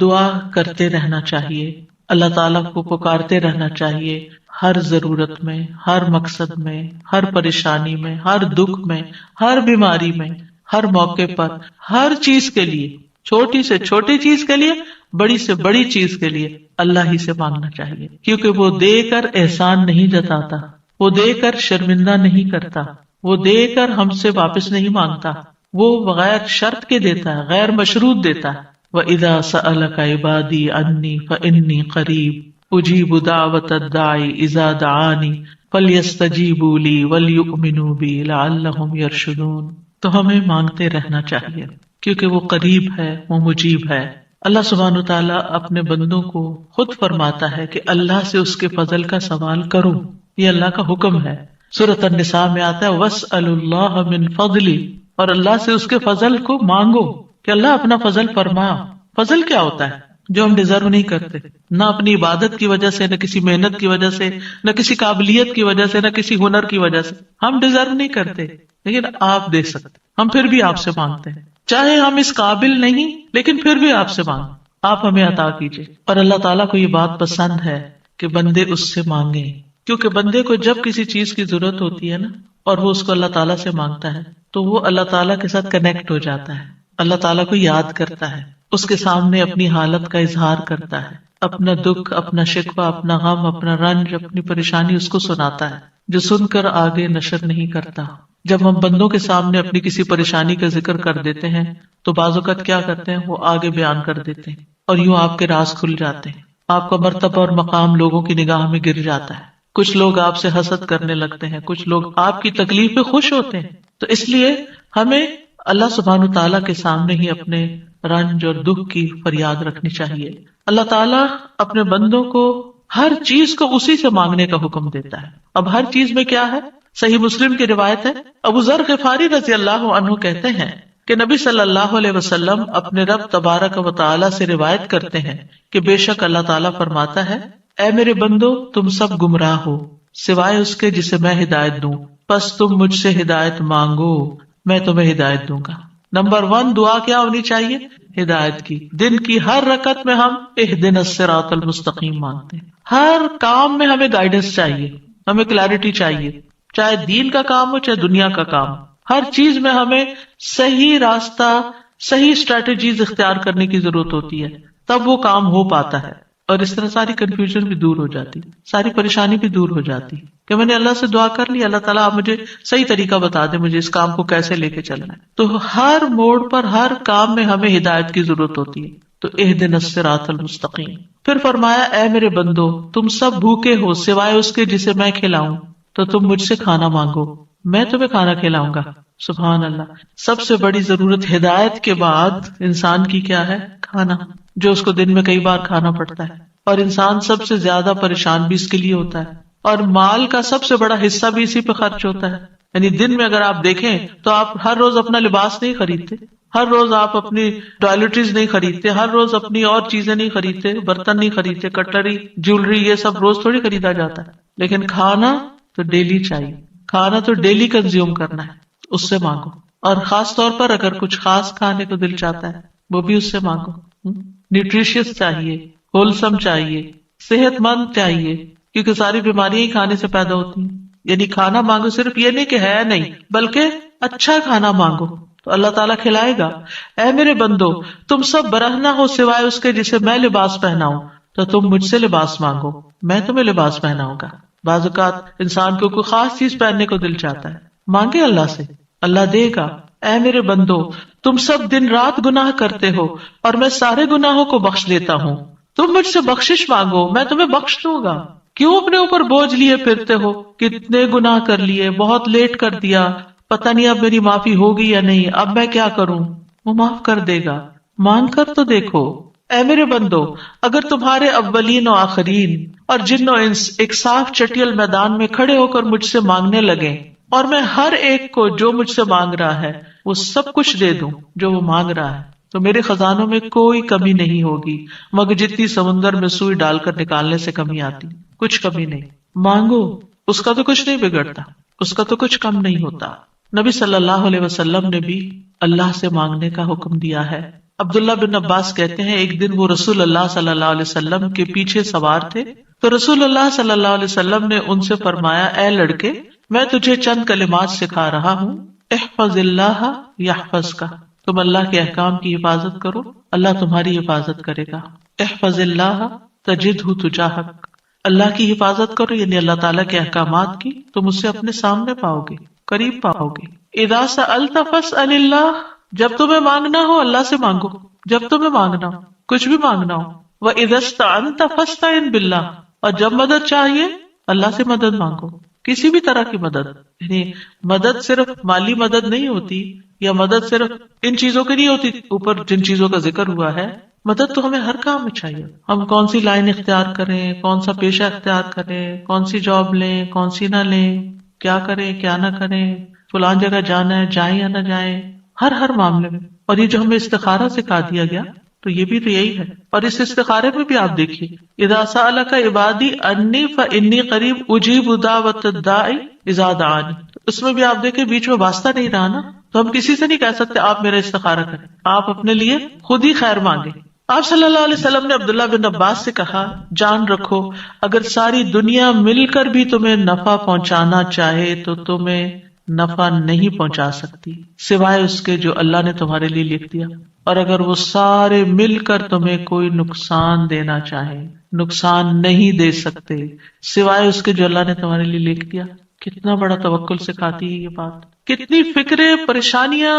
دعا کرتے رہنا چاہیے، اللہ تعالیٰ کو پکارتے رہنا چاہیے، ہر ضرورت میں، ہر مقصد میں، ہر پریشانی میں، ہر دکھ میں، ہر بیماری میں، ہر موقع پر، ہر چیز کے لیے، چھوٹی سے چھوٹی چیز کے لیے، بڑی سے بڑی چیز کے لیے اللہ ہی سے مانگنا چاہیے. کیونکہ وہ دے کر احسان نہیں جتاتا، وہ دے کر شرمندہ نہیں کرتا، وہ دے کر ہم سے واپس نہیں مانگتا، وہ بغیر شرط کے دیتا ہے، غیر مشروط دیتا ہے. وَإِذَا سَأَلَكَ عِبَادِي عَنِّي فَإِنِّي قَرِيبٌ أُجِيبُ دَعْوَةَ الدَّاعِ إِذَا دَعَانِ فَلْيَسْتَجِيبُوا لِي وَلْيُؤْمِنُوا بِي لَعَلَّهُمْ يَرْشُدُونَ. تو ہمیں مانگتے رہنا چاہیے کیونکہ وہ قریب ہے، وہ مجیب ہے. اللہ سبحانہ وتعالیٰ اپنے بندوں کو خود فرماتا ہے کہ اللہ سے اس کے فضل کا سوال کرو، یہ اللہ کا حکم ہے. سورۃ النساء میں آتا ہے وَاسْأَلُوا اللَّهَ مِن فَضْلِهِ، اور اللہ سے اس کے فضل کو مانگو کہ اللہ اپنا فضل فرما۔ فضل کیا ہوتا ہے؟ جو ہم ڈیزرو نہیں کرتے، نہ اپنی عبادت کی وجہ سے، نہ کسی محنت کی وجہ سے، نہ کسی قابلیت کی وجہ سے، نہ کسی ہنر کی وجہ سے، ہم ڈیزرو نہیں کرتے، لیکن آپ دے سکتے، ہم پھر بھی آپ سے مانگتے ہیں، چاہے ہم اس قابل نہیں لیکن پھر بھی آپ سے مانگ، آپ ہمیں عطا کیجیے۔ اور اللہ تعالیٰ کو یہ بات پسند ہے کہ بندے اس سے مانگیں، کیونکہ بندے کو جب کسی چیز کی ضرورت ہوتی ہے نا اور وہ اس کو اللہ تعالیٰ سے مانگتا ہے تو وہ اللہ تعالیٰ کے ساتھ کنیکٹ ہو جاتا ہے، اللہ تعالیٰ کو یاد کرتا ہے، اس کے سامنے اپنی حالت کا اظہار کرتا ہے، اپنا دکھ، اپنا شکوہ، اپنا غم، اپنا رنج، اپنی پریشانی اس کو سناتا ہے، جو سن کر آگے نشر نہیں کرتا۔ جب ہم بندوں کے سامنے اپنی کسی پریشانی کا ذکر کر دیتے ہیں تو بعض اوقات کیا کرتے ہیں، وہ آگے بیان کر دیتے ہیں اور یوں آپ کے راز کھل جاتے ہیں، آپ کا مرتبہ اور مقام لوگوں کی نگاہ میں گر جاتا ہے، کچھ لوگ آپ سے حسد کرنے لگتے ہیں، کچھ لوگ آپ کی تکلیف پہ خوش ہوتے ہیں۔ تو اس لیے ہمیں اللہ سبحانہ تعالیٰ کے سامنے ہی اپنے رنج اور دکھ کی فریاد رکھنی چاہیے۔ اللہ تعالیٰ اپنے بندوں کو ہر چیز کو اسی سے مانگنے کا حکم دیتا ہے۔ اب ہر چیز میں کیا ہے؟ صحیح مسلم کی روایت ہے، ابو ذر غفاری رضی اللہ عنہ کہتے ہیں کہ نبی صلی اللہ علیہ وسلم اپنے رب تبارک و تعالیٰ سے روایت کرتے ہیں کہ بے شک اللہ تعالیٰ فرماتا ہے، اے میرے بندو تم سب گمراہ ہو سوائے اس کے جسے میں ہدایت دوں، پس تم مجھ سے ہدایت مانگو میں تمہیں ہدایت دوں گا۔ نمبر 1 دعا کیا ہونی چاہیے؟ ہدایت کی۔ دن کی ہر رکعت میں ہم اہدنا الصراط المستقیم مانگتے ہیں، ہر کام میں ہمیں گائیڈنس چاہیے، ہمیں کلیرٹی چاہیے، چاہے دین کا کام ہو چاہے دنیا کا کام، ہر چیز میں ہمیں صحیح راستہ، صحیح اسٹریٹجیز اختیار کرنے کی ضرورت ہوتی ہے، تب وہ کام ہو پاتا ہے، اور اس طرح ساری کنفیوژن بھی دور ہو جاتی، ساری پریشانی بھی دور ہو جاتی کہ میں نے اللہ سے دعا کر لی، اللہ تعالیٰ آپ مجھے صحیح طریقہ بتا دیں، مجھے اس کام کو کیسے لے کے چلنا ہے۔ تو ہر موڑ پر، ہر کام میں ہمیں ہدایت کی ضرورت ہوتی ہے۔ تو اہدنا الصراط المستقیم۔ پھر فرمایا، اے میرے بندو تم سب بھوکے ہو سوائے اس کے جسے میں کھلاؤں، تو تم مجھ سے کھانا مانگو میں تمہیں کھانا کھلاؤں گا۔ سبحان اللہ، سب سے بڑی ضرورت ہدایت کے بعد انسان کی کیا ہے؟ کھانا، جو اس کو دن میں کئی بار کھانا پڑتا ہے، اور انسان سب سے زیادہ پریشان بھی اس کے لیے ہوتا ہے، اور مال کا سب سے بڑا حصہ بھی اسی پہ خرچ ہوتا ہے۔ یعنی دن میں اگر آپ دیکھیں تو آپ ہر روز اپنا لباس نہیں خریدتے، ہر روز آپ اپنی ٹوائلٹریز نہیں خریدتے، ہر روز اپنی اور چیزیں نہیں خریدتے، برتن نہیں خریدتے، کٹلری، جیولری، یہ سب روز تھوڑی خریدا جاتا ہے، لیکن کھانا تو ڈیلی چاہیے، کھانا تو ڈیلی کنزیوم کرنا ہے، اس سے مانگو۔ اور خاص طور پر اگر کچھ خاص کھانے کو دل چاہتا ہے وہ بھی اس سے مانگو۔ نیوٹریشس چاہیے، ہولسم چاہیے، صحت مند چاہیے، کیونکہ ساری بیماریاں ہی کھانے سے پیدا ہوتی ہیں۔ یعنی کھانا مانگو، صرف یہ نہیں کہ ہے نہیں، بلکہ اچھا کھانا مانگو تو اللہ تعالیٰ کھلائے گا۔ اے میرے بندو تم سب برہنہ ہو سوائے اس کے جسے میں لباس پہناؤں، تو تم مجھ سے لباس مانگو میں تمہیں لباس پہناؤں گا۔ بعض اوقات انسان کو کوئی خاص چیز پہننے کو دل چاہتا ہے، مانگے اللہ سے، اللہ دے گا۔ اے میرے بندو تم سب دن رات گناہ کرتے ہو اور میں سارے گناہوں کو بخش دیتا ہوں، تم مجھ سے بخشش مانگو میں تمہیں بخش دوں گا۔ کیوں اپنے اوپر بوجھ لیے پھرتے ہو؟ کتنے گناہ کر لیے، بہت لیٹ کر دیا، پتہ نہیں اب میری معافی ہوگی یا نہیں، اب میں کیا کروں؟ وہ معاف کر دے گا، مانگ کر تو دیکھو۔ اے میرے بندو اگر تمہارے اولین و آخرین اور جن و انس ایک صاف چٹیل میدان میں کھڑے ہو کر مجھ سے مانگنے لگے، اور میں ہر ایک کو جو مجھ سے مانگ رہا ہے وہ سب کچھ دے دوں جو وہ مانگ رہا ہے، تو میرے خزانوں میں کوئی کمی نہیں ہوگی مگر جتنی سمندر میں سوئی ڈال کر نکالنے سے کمی آتی، کچھ کمی نہیں۔ مانگو، اس کا تو کچھ نہیں بگڑتا، اس کا تو کچھ کم نہیں ہوتا۔ نبی صلی اللہ علیہ وسلم نے بھی اللہ سے مانگنے کا حکم دیا ہے۔ عبداللہ بن عباس کہتے ہیں ایک دن وہ رسول اللہ صلی اللہ علیہ وسلم کے پیچھے سوار تھے، تو رسول اللہ صلی اللہ علیہ وسلم نے ان سے فرمایا، اے لڑکے میں تجھے چند کلمات سکھا رہا ہوں، احفظ اللہ یحفظک، تم اللہ کے احکام کی حفاظت کرو اللہ تمہاری حفاظت کرے گا۔ احفظ اللہ تجدہ تجاہک، اللہ کی حفاظت کرو یعنی اللہ تعالیٰ کے احکامات کی، تم اسے اپنے سامنے پاؤ گے، قریب پاؤ گے۔ اذا سألت فاسأل اللہ، جب تمہیں مانگنا ہو اللہ سے مانگو، جب تمہیں مانگنا ہو، کچھ بھی مانگنا ہو۔ وَإِذَا اسْتَعَنْتَ فَاسْتَعِنْ بِاللَّهِ، اور جب مدد چاہیے اللہ سے مدد مانگو، کسی بھی طرح کی مدد، یعنی مدد صرف مالی مدد نہیں ہوتی، یا مدد صرف ان چیزوں کی نہیں ہوتی اوپر جن چیزوں کا ذکر ہوا ہے، مدد تو ہمیں ہر کام میں چاہیے۔ ہم کون سی لائن اختیار کریں، کون سا پیشہ اختیار کریں، کون سی جاب لیں، کون سی نہ لیں، کیا کریں کیا نہ کریں، فلان جگہ جانا ہے جائیں یا نہ جائیں، ہر معاملے میں. اور یہ جو ہمیں استخارہ سکھا دیا گیا تو یہ بھی تو یہی ہے. اور اس استخارے میں بھی آپ دیکھیے، اذا سألک عبادی انی فانی قریب اجیب دعوت الداعی اذا دعانی، اس میں بھی آپ دیکھیں بیچ میں واسطہ نہیں رہا نا. تو ہم کسی سے نہیں کہہ سکتے آپ میرا استخارہ کریں، آپ اپنے لیے خود ہی خیر مانگیں. آپ صلی اللہ علیہ وسلم نے عبداللہ بن عباس سے کہا، جان رکھو اگر ساری دنیا مل کر بھی تمہیں نفع پہنچانا چاہے تو تمہیں نفع نہیں پہنچا سکتی سوائے اس کے جو اللہ نے تمہارے لیے لکھ دیا. اور اگر وہ سارے مل کر تمہیں کوئی نقصان دینا چاہے، نقصان نہیں دے سکتے سوائے اس کے جو اللہ نے تمہارے لیے لکھ دیا. کتنا بڑا توکل سکھاتی ہے یہ بات. کتنی فکریں پریشانیاں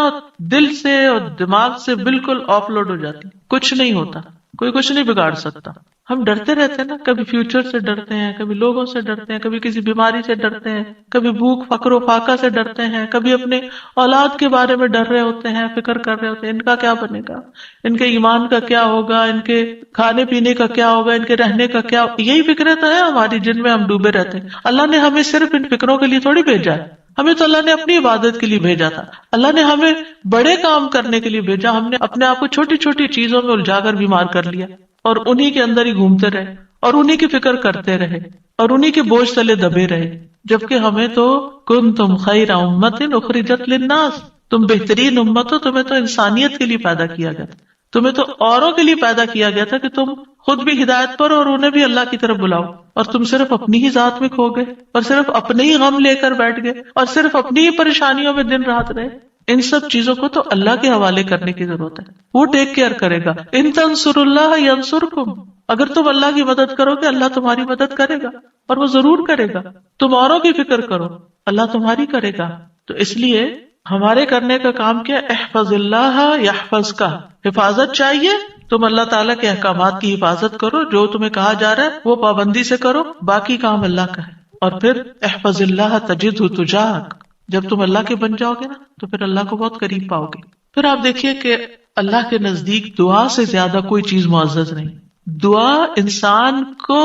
دل سے اور دماغ سے بالکل آف لوڈ ہو جاتی، کچھ نہیں ہوتا، کوئی کچھ نہیں بگاڑ سکتا. ہم ڈرتے رہتے ہیں نا، کبھی فیوچر سے ڈرتے ہیں، کبھی لوگوں سے ڈرتے ہیں، کبھی کسی بیماری سے ڈرتے ہیں، کبھی بھوک فقر و فاقہ سے ڈرتے ہیں، کبھی اپنے اولاد کے بارے میں ڈر رہے ہوتے ہیں، فکر کر رہے ہوتے ہیں ان کا کیا بنے گا، ان کے ایمان کا کیا ہوگا، ان کے کھانے پینے کا کیا ہوگا، ان کے رہنے کا کیا. یہی فکریں تو ہیں ہماری جن میں ہم ڈوبے رہتے ہیں. اللہ نے ہمیں صرف ان فکروں کے لیے تھوڑی بھیجا ہے، ہمیں تو اللہ نے اپنی عبادت کے لیے بھیجا تھا. اللہ نے ہمیں بڑے کام کرنے کے لیے بھیجا، ہم نے اپنے آپ کو چھوٹی چھوٹی چیزوں میں الجھا کر بیمار کر لیا اور انہی کے اندر ہی گھومتے رہے اور انہی کی فکر کرتے رہے اور انہی کے بوجھ تلے دبے رہے. جبکہ ہمیں تو کنتم خیر امت اخرجت للناس، تم بہترین امت ہو، تمہیں تو انسانیت کے لیے پیدا کیا گیا تھا، تمہیں تو اوروں کے لیے پیدا کیا گیا تھا کہ تم خود بھی ہدایت پر اور انہیں بھی اللہ کی طرف بلاؤ. اور تم صرف اپنی ہی ذات میں کھو گئے اور صرف اپنے ہی غم لے کر بیٹھ گئے اور صرف اپنی ہی پریشانیوں میں دن رات رہے. ان سب چیزوں کو تو اللہ کے حوالے کرنے کی ضرورت ہے، وہ ٹیک کیئر کرے گا. ان تنصروا اللہ ینصرکم، اگر تم اللہ کی مدد کرو گے اللہ تمہاری مدد کرے گا اور وہ ضرور کرے گا. تم اوروں کی فکر کرو اللہ تمہاری کرے گا. تو اس لیے ہمارے کرنے کا کام کیا، احفظ اللہ یحفظ کا، حفاظت چاہیے. تم اللہ تعالیٰ کے احکامات کی حفاظت کرو، جو تمہیں کہا جا رہا ہے وہ پابندی سے کرو، باقی کام اللہ کا ہے. اور پھر احفظ اللہ تجدہ تجاہک، جب تم اللہ کے بن جاؤ گے نا تو پھر اللہ کو بہت قریب پاؤ گے. پھر آپ دیکھیے کہ اللہ کے نزدیک دعا سے زیادہ کوئی چیز معزز نہیں. دعا انسان کو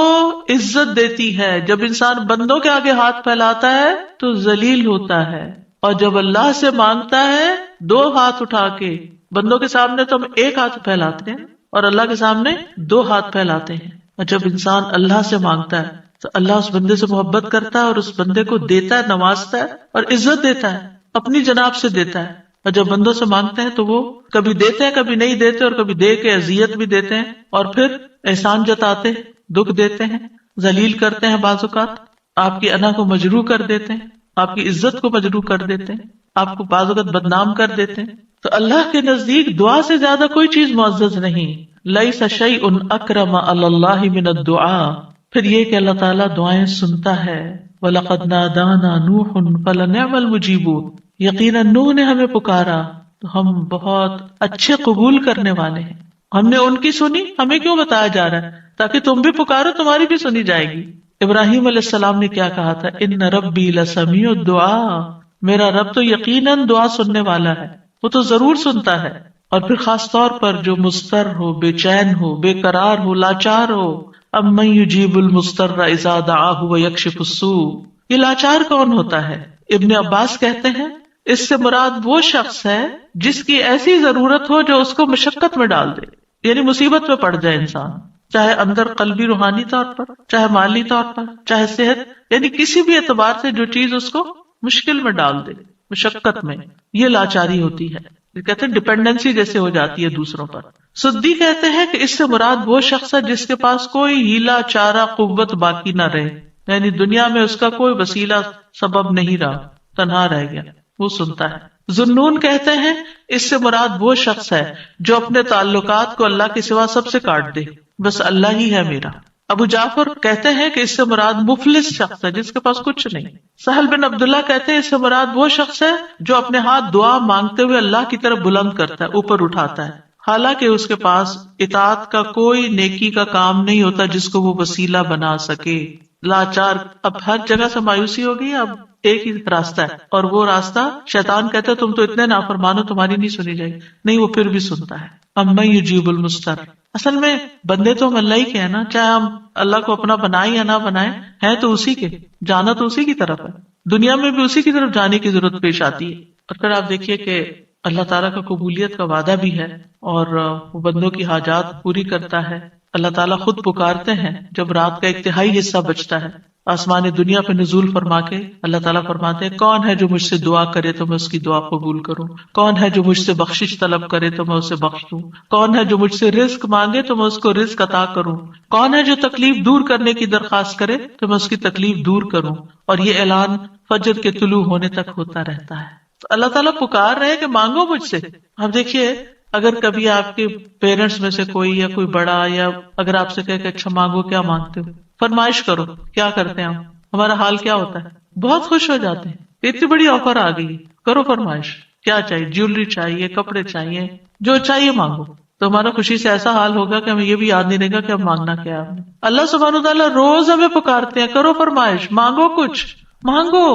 عزت دیتی ہے. جب انسان بندوں کے آگے ہاتھ پھیلاتا ہے تو ذلیل ہوتا ہے، اور جب اللہ سے مانگتا ہے دو ہاتھ اٹھا کے، بندوں کے سامنے تو ہم ایک ہاتھ پھیلاتے ہیں اور اللہ کے سامنے دو ہاتھ پھیلاتے ہیں. اور جب انسان اللہ سے مانگتا ہے تو اللہ اس بندے سے محبت کرتا ہے اور اس بندے کو دیتا ہے، نوازتا ہے اور عزت دیتا ہے، اپنی جناب سے دیتا ہے. اور جب بندوں سے مانگتے ہیں تو وہ کبھی دیتے ہیں کبھی نہیں دیتے، اور کبھی دے کے اذیت بھی دیتے ہیں، اور پھر احسان جتاتے، دکھ دیتے ہیں، ذلیل کرتے ہیں، بعض اوقات آپ کی انا کو مجروح کر دیتے ہیں، آپ کی عزت کو مجروح کر دیتے ہیں، آپ کو بعض اوقات بدنام کر دیتے ہیں. تو اللہ کے نزدیک دعا سے زیادہ کوئی چیز معزز نہیں. لیس شیء اکرم علی اللہ من الدعاء. پھر یہ کہ اللہ تعالیٰ دعائیں سنتا ہے. وَلَقَدْ نَادَانَا نُوحٌ فَلَنِعْمَ الْمُجِيبُونَ. یقیناً نوح نے ہمیں پکارا تو ہم بہت اچھے قبول کرنے والے ہیں. ہم نے ان کی سنی، ہمیں کیوں بتایا جا رہا ہے؟ تاکہ تم بھی پکارو، تمہاری بھی سنی جائے گی. ابراہیم علیہ السلام نے کیا کہا تھا؟ ان ربی لسمیع الدعاء. میرا رب تو یقیناً دعا سننے والا ہے، وہ تو ضرور سنتا ہے. اور پھر خاص طور پر جو مضطر ہو، بے چین ہو، بے قرار ہو، لاچار ہو. امن یجیب المضطر اذا دعاہ ویکشف السوء. یہ لاچار کون ہوتا ہے؟ ابن عباس کہتے ہیں اس سے مراد وہ شخص ہے جس کی ایسی ضرورت ہو جو اس کو مشقت میں ڈال دے، یعنی مصیبت میں پڑ جائے انسان، چاہے اندر قلبی روحانی طور پر، چاہے مالی طور پر، چاہے صحت، یعنی کسی بھی اعتبار سے جو چیز اس کو مشکل میں ڈال دے، مشقت میں. یہ لاچاری ہوتی ہے. کہتے ہیں ڈپینڈنسی جیسے ہو جاتی ہے دوسروں پر. سدی کہتے ہیں کہ اس سے مراد وہ شخص ہے جس کے پاس کوئی ہیلا چارہ قوت باقی نہ رہے، یعنی دنیا میں اس کا کوئی وسیلہ سبب نہیں رہا، تنہا رہ گیا، وہ سنتا ہے. ذنون کہتے ہیں اس سے مراد وہ شخص ہے جو اپنے تعلقات کو اللہ کے سوا سب سے کاٹ دے، بس اللہ ہی ہے میرا. ابو جعفر کہتے ہیں کہ اس سے مراد مفلس شخص ہے جس کے پاس کچھ نہیں. سہل بن عبداللہ کہتے ہیں اس سے مراد وہ شخص ہے جو اپنے ہاتھ دعا مانگتے ہوئے اللہ کی طرف بلند کرتا ہے، اوپر اٹھاتا ہے، حالانکہ اس کے پاس اطاعت کا کوئی نیکی کا کام نہیں ہوتا جس کو وہ وسیلہ بنا سکے. لاچار. اب ہر جگہ سے مایوسی ہو گئی، اب ایک ہی راستہ ہے، اور وہ راستہ شیطان کہتا ہے تم تو اتنے نافرمانو، تمہاری نہیں سنی جائے گی. نہیں، وہ پھر بھی سنتا ہے. امن یجیب المضطر. اصل میں بندے تو ہم اللہ ہی کے ہیں نا، چاہے ہم اللہ کو اپنا بنائیں یا نہ بنائیں، ہیں تو اسی کے، جانا تو اسی کی طرف ہے. دنیا میں بھی اسی کی طرف جانے کی ضرورت پیش آتی ہے. اور پھر آپ دیکھیے کہ اللہ تعالیٰ کا قبولیت کا وعدہ بھی ہے اور وہ بندوں کی حاجات پوری کرتا ہے. اللہ تعالیٰ خود پکارتے ہیں جب رات کا ایک تہائی حصہ بچتا ہے. آسمان دنیا پہ نزول فرما کے اللہ تعالیٰ فرماتے ہیں کون ہے جو مجھ سے دعا کرے تو میں اس کی دعا قبول کروں, کون ہے جو مجھ سے بخشش طلب کرے تو میں اسے بخش دوں, کون ہے جو مجھ سے رزق مانگے تو میں اس کو رزق عطا کروں, کون ہے جو تکلیف دور کرنے کی درخواست کرے تو میں اس کی تکلیف دور کروں. اور یہ اعلان فجر کے طلوع ہونے تک ہوتا رہتا ہے. تو اللہ تعالیٰ پکار رہے کہ مانگو مجھ سے. اب دیکھیے اگر کبھی آپ کے پیرنٹس میں سے کوئی یا کوئی بڑا یا اگر آپ سے کہے کہ اچھا مانگو, کیا مانگتے ہو, فرمائش کرو, کیا کرتے ہیں ہم, ہمارا حال کیا ہوتا ہے, بہت خوش ہو جاتے ہیں, اتنی بڑی آفر آ گئی, کرو فرمائش, کیا چاہیے, جیولری چاہیے, کپڑے چاہیے, جو چاہیے مانگو. تو ہمارا خوشی سے ایسا حال ہوگا کہ ہمیں یہ بھی یاد نہیں رہے گا کہ اب مانگنا کیا ہے. اللہ سبحانہ وتعالیٰ روز ہمیں پکارتے ہیں کرو فرمائش, مانگو کچھ, مانگو,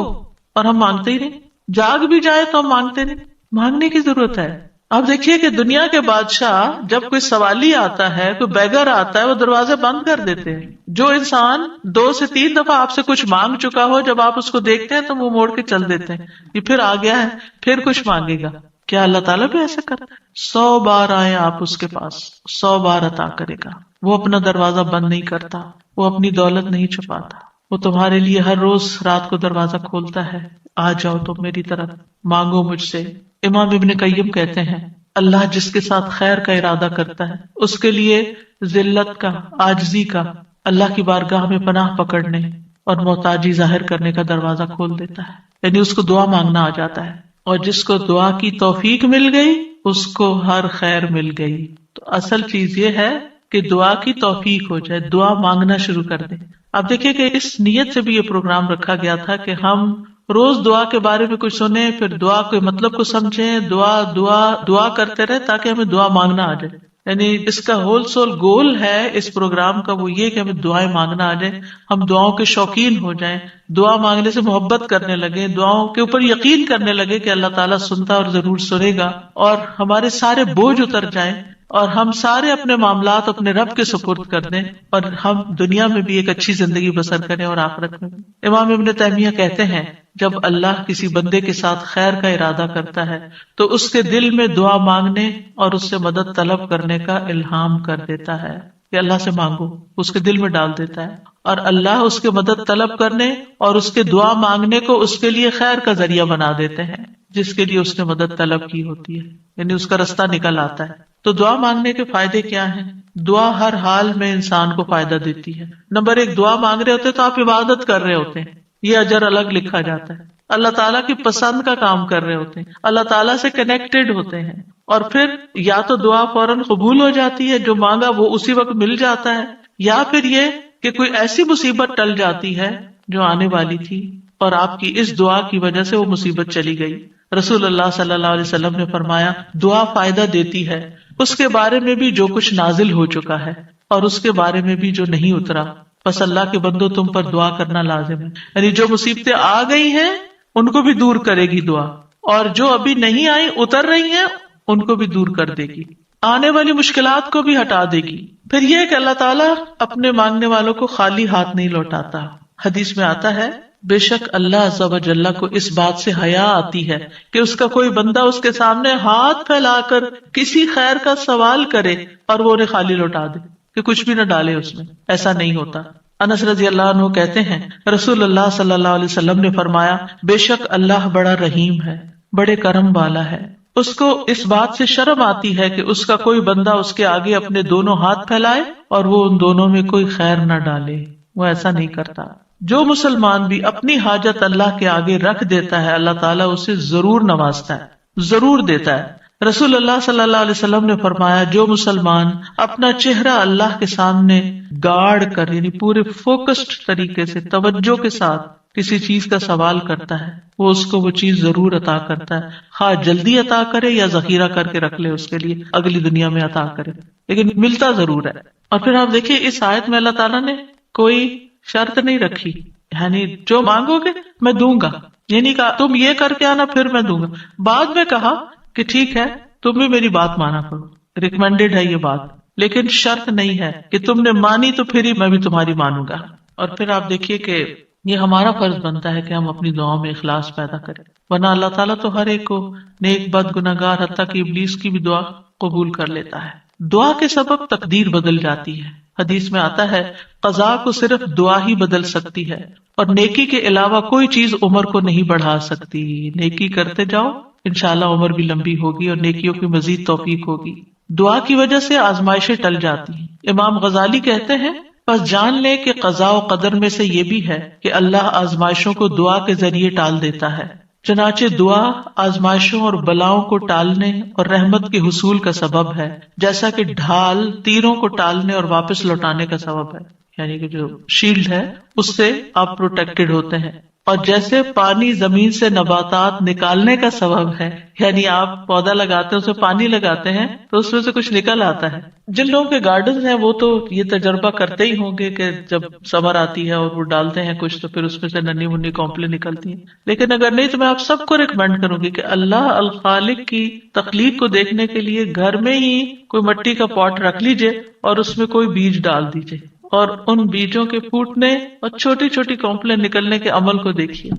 اور ہم مانگتے ہی نہیں. جاگ بھی جائے تو ہم مانگتے نہیں. مانگنے کی ضرورت ہے. آپ دیکھیے کہ دنیا کے بادشاہ جب کوئی سوالی آتا ہے, کوئی بیگر آتا ہے, وہ دروازے بند کر دیتے ہیں. جو انسان 2 سے 3 دفعہ آپ سے کچھ مانگ چکا ہو, جب آپ اس کو دیکھتے ہیں تو وہ موڑ کے چل دیتے ہیں, یہ پھر آ گیا ہے, پھر کچھ مانگے گا. کیا اللہ تعالیٰ بھی ایسا کرتا ہے؟ 100 بار آئے آپ اس کے پاس, 100 بار عطا کرے گا. وہ اپنا دروازہ بند نہیں کرتا, وہ اپنی دولت نہیں چھپاتا, وہ تمہارے لیے ہر روز رات کو دروازہ کھولتا ہے, آ جاؤ تم میری طرف, مانگو مجھ سے. امام ابن قیم کہتے ہیں اللہ جس کے ساتھ خیر کا ارادہ کرتا ہے اس کے لیے ذلت کا, عاجزی کا, اللہ کی بارگاہ میں پناہ پکڑنے اور محتاجی ظاہر کرنے کا دروازہ کھول دیتا ہے. یعنی اس کو دعا مانگنا آ جاتا ہے, اور جس کو دعا کی توفیق مل گئی اس کو ہر خیر مل گئی. تو اصل چیز یہ ہے کہ دعا کی توفیق ہو جائے, دعا مانگنا شروع کر دیں. آپ دیکھیں کہ اس نیت سے بھی یہ پروگرام رکھا گیا تھا کہ ہم روز دعا کے بارے میں کچھ سنیں, پھر دعا کے مطلب کو سمجھیں, دعا دعا دعا کرتے رہے تاکہ ہمیں دعا مانگنا آ جائے. یعنی اس کا ہول سول گول ہے اس پروگرام کا وہ یہ کہ ہمیں دعائیں مانگنا آ جائے, ہم دعاؤں کے شوقین ہو جائیں, دعا مانگنے سے محبت کرنے لگے, دعاؤں کے اوپر یقین کرنے لگے کہ اللہ تعالیٰ سنتا اور ضرور سنے گا, اور ہمارے سارے بوجھ اتر جائیں اور ہم سارے اپنے معاملات اپنے رب کے سپرد کر دیں, اور ہم دنیا میں بھی ایک اچھی زندگی بسر کریں اور آخرت میں بھی. امام ابن تیمیہ کہتے ہیں جب اللہ کسی بندے کے ساتھ خیر کا ارادہ کرتا ہے تو اس کے دل میں دعا مانگنے اور اس سے مدد طلب کرنے کا الہام کر دیتا ہے کہ اللہ سے مانگو, اس کے دل میں ڈال دیتا ہے, اور اللہ اس کے مدد طلب کرنے اور اس کے دعا مانگنے کو اس کے لیے خیر کا ذریعہ بنا دیتے ہیں جس کے لیے اس نے مدد طلب کی ہوتی ہے, یعنی اس کا رستہ نکل آتا ہے. تو دعا مانگنے کے فائدے کیا ہیں؟ دعا ہر حال میں انسان کو فائدہ دیتی ہے. نمبر 1, دعا مانگ رہے ہوتے تو آپ عبادت کر رہے ہوتے ہیں, یہ اجر الگ لکھا جاتا ہے. اللہ تعالیٰ کی پسند کا کام کر رہے ہوتے ہیں, اللہ تعالیٰ سے کنیکٹڈ ہوتے ہیں, اور پھر یا تو دعا فوراً قبول ہو جاتی ہے, جو مانگا وہ اسی وقت مل جاتا ہے, یا پھر یہ کہ کوئی ایسی مصیبت ٹل جاتی ہے جو آنے والی تھی اور آپ کی اس دعا کی وجہ سے وہ مصیبت چلی گئی. رسول اللہ صلی اللہ علیہ وسلم نے فرمایا دعا فائدہ دیتی ہے اس کے بارے میں بھی جو کچھ نازل ہو چکا ہے اور اس کے بارے میں بھی جو نہیں اترا. بس اللہ کے بندو تم پر دعا کرنا لازم ہے, یعنی جو مصیبتیں آ گئی ہیں ان کو بھی دور کرے گی دعا, اور جو ابھی نہیں آئی اتر رہی ہیں ان کو بھی دور کر دے گی, آنے والی مشکلات کو بھی ہٹا دے گی. پھر یہ کہ اللہ تعالیٰ اپنے مانگنے والوں کو خالی ہاتھ نہیں لوٹاتا. حدیث میں آتا ہے بے شک اللہ عز و جل کو اس بات سے حیا آتی ہے کہ اس کا کوئی بندہ اس کے سامنے ہاتھ پھیلا کر کسی خیر کا سوال کرے اور وہ انہیں خالی لوٹا دے, کہ کچھ بھی نہ ڈالے اس میں. ایسا نہیں ہوتا. انس رضی اللہ عنہ کہتے ہیں رسول اللہ صلی اللہ علیہ وسلم نے فرمایا بے شک اللہ بڑا رحیم ہے, بڑے کرم والا ہے. اس کو اس بات سے شرم آتی ہے کہ اس کا کوئی بندہ اس کے آگے اپنے دونوں ہاتھ پھیلائے اور وہ ان دونوں میں کوئی خیر نہ ڈالے. وہ ایسا نہیں کرتا. جو مسلمان بھی اپنی حاجت اللہ کے آگے رکھ دیتا ہے اللہ تعالیٰ اسے ضرور نوازتا ہے, ضرور دیتا ہے. رسول اللہ صلی اللہ علیہ وسلم نے فرمایا جو مسلمان اپنا چہرہ اللہ کے سامنے گاڑ کر, یعنی پورے فوکسڈ طریقے سے توجہ کے ساتھ کسی چیز کا سوال کرتا ہے وہ اس کو وہ چیز ضرور عطا کرتا ہے, خواہ جلدی عطا کرے یا ذخیرہ کر کے رکھ لے اس کے لیے اگلی دنیا میں عطا کرے, لیکن ملتا ضرور ہے. اور پھر آپ دیکھیے اس آیت میں اللہ تعالیٰ نے کوئی شرط نہیں رکھی, یعنی جو مانگو گے میں دوں گا, یہ نہیں کہا تم یہ کر کے آنا پھر میں دوں گا. بعد میں کہا کہ ٹھیک ہے تم بھی میری بات مانا کرو, ریکمینڈیڈ ہے یہ بات, لیکن شرط نہیں ہے کہ تم نے مانی تو پھر ہی میں بھی تمہاری مانوں گا. اور پھر آپ دیکھیے کہ یہ ہمارا فرض بنتا ہے کہ ہم اپنی دعاؤں میں اخلاص پیدا کریں، ورنہ اللہ تعالیٰ تو ہر ایک کو، نیک بد گناہگار حتیٰ کہ ابلیس کی بھی دعا قبول کر لیتا ہے۔ دعا کے سبب تقدیر بدل جاتی ہے۔ حدیث میں آتا ہے قضاء کو صرف دعا ہی بدل سکتی ہے، اور نیکی کے علاوہ کوئی چیز عمر کو نہیں بڑھا سکتی۔ نیکی کرتے جاؤ، انشاءاللہ عمر بھی لمبی ہوگی اور نیکیوں کی مزید توفیق ہوگی۔ دعا کی وجہ سے آزمائشیں ٹل جاتی ہیں۔ امام غزالی کہتے ہیں بس جان لے کہ قضاء و قدر میں سے یہ بھی ہے کہ اللہ آزمائشوں کو دعا کے ذریعے ٹال دیتا ہے، چنانچہ دعا آزمائشوں اور بلاؤں کو ٹالنے اور رحمت کے حصول کا سبب ہے، جیسا کہ ڈھال تیروں کو ٹالنے اور واپس لوٹانے کا سبب ہے، یعنی کہ جو شیلڈ ہے اس سے آپ پروٹیکٹڈ ہوتے ہیں، اور جیسے پانی زمین سے نباتات نکالنے کا سبب ہے، یعنی آپ پودا لگاتے ہیں اس میں پانی لگاتے ہیں تو اس میں سے کچھ نکل آتا ہے۔ جن لوگوں کے گارڈن ہیں وہ تو یہ تجربہ کرتے ہی ہوں گے کہ جب سمر آتی ہے اور وہ ڈالتے ہیں کچھ تو پھر اس میں سے ننھی منی کونپلیں نکلتی ہیں، لیکن اگر نہیں تو میں آپ سب کو ریکمینڈ کروں گی کہ اللہ الخالق کی تخلیق کو دیکھنے کے لیے گھر میں ہی کوئی مٹی کا پاٹ رکھ لیجئے اور اس میں کوئی بیج ڈال دیجئے، اور ان بیجوں کے پھوٹنے اور چھوٹی چھوٹی کونپلیں نکلنے کے عمل کو دیکھیے،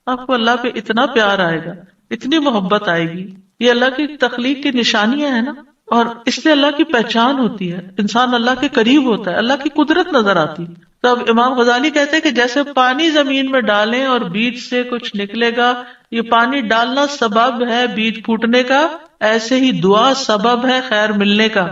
آپ کو اللہ پہ اتنا پیار آئے گا، اتنی محبت آئے گی۔ یہ اللہ کی تخلیق کی نشانیاں ہیں نا، اور اس سے اللہ کی پہچان ہوتی ہے، انسان اللہ کے قریب ہوتا ہے، اللہ کی قدرت نظر آتی ہے۔ تو اب امام غزالی کہتے ہیں کہ جیسے پانی زمین میں ڈالیں اور بیج سے کچھ نکلے گا، یہ پانی ڈالنا سبب ہے بیج پھوٹنے کا، ایسے ہی دعا سبب ہے خیر ملنے کا۔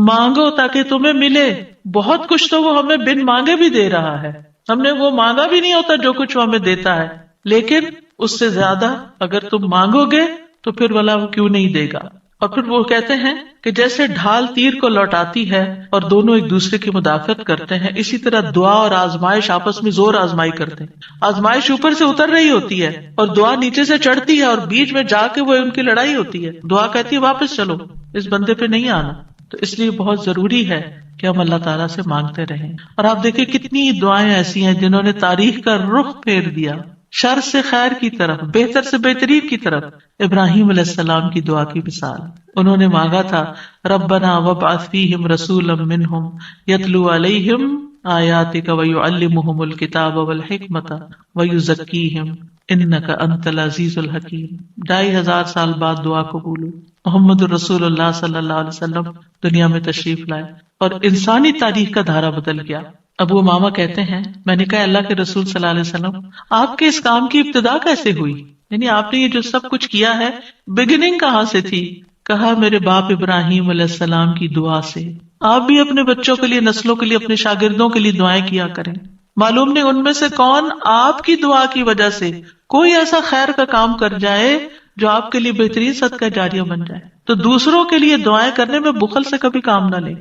مانگو تاکہ تمہیں ملے، بہت کچھ تو وہ ہمیں بن مانگے بھی دے رہا ہے، ہم نے وہ مانگا بھی نہیں ہوتا جو کچھ وہ ہمیں دیتا ہے، لیکن اس سے زیادہ اگر تم مانگو گے تو پھر والا وہ کیوں نہیں دے گا۔ اور پھر وہ کہتے ہیں کہ جیسے ڈھال تیر کو لوٹاتی ہے اور دونوں ایک دوسرے کی مدافعت کرتے ہیں، اسی طرح دعا اور آزمائش آپس میں زور آزمائی کرتے ہیں۔ آزمائش اوپر سے اتر رہی ہوتی ہے اور دعا نیچے سے چڑھتی ہے، اور بیچ میں جا کے وہ ان کی لڑائی ہوتی ہے، دعا کہتی ہے واپس چلو، اس بندے پہ نہیں آنا۔ تو اس لیے بہت ضروری ہے کہ ہم اللہ تعالیٰ سے مانگتے رہیں۔ اور آپ دیکھیں کتنی دعائیں ایسی ہیں جنہوں نے تاریخ کا رخ پھیر دیا، شر سے خیر کی طرف، بہتر سے بہترین کی طرف۔ ابراہیم علیہ السلام کی دعا کی مثال، انہوں نے مانگا تھا ربنا وابعث فیہم رسولا منہم یتلو علیہم آیاتک ویعلمہم الکتاب والحکمت ویزکیہم انک انت العزیز الحکیم۔ 2500 سال بعد دعا قبول ہوئی، محمد الرسول اللہ صلی اللہ علیہ وسلم دنیا میں تشریف لائے اور انسانی تاریخ کا دھارا بدل گیا۔ ابو امامہ کہتے ہیں میں نے کہا اللہ کے رسول صلی اللہ علیہ وسلم آپ کے اس کام کی ابتدا کیسے ہوئی، یعنی آپ نے یہ جو سب کچھ کیا ہے بگننگ کہاں سے تھی؟ کہا میرے باپ ابراہیم علیہ السلام کی دعا سے۔ آپ بھی اپنے بچوں کے لیے، نسلوں کے لیے، اپنے شاگردوں کے لیے دعائیں کیا کریں، معلوم نہیں ان میں سے کون آپ کی دعا کی وجہ سے کوئی ایسا خیر کا کام کر جائے جو آپ کے لیے بہترین صدقہ جاریہ بن جائے۔ تو دوسروں کے لیے دعائیں کرنے میں بخل سے کبھی کام نہ لیں۔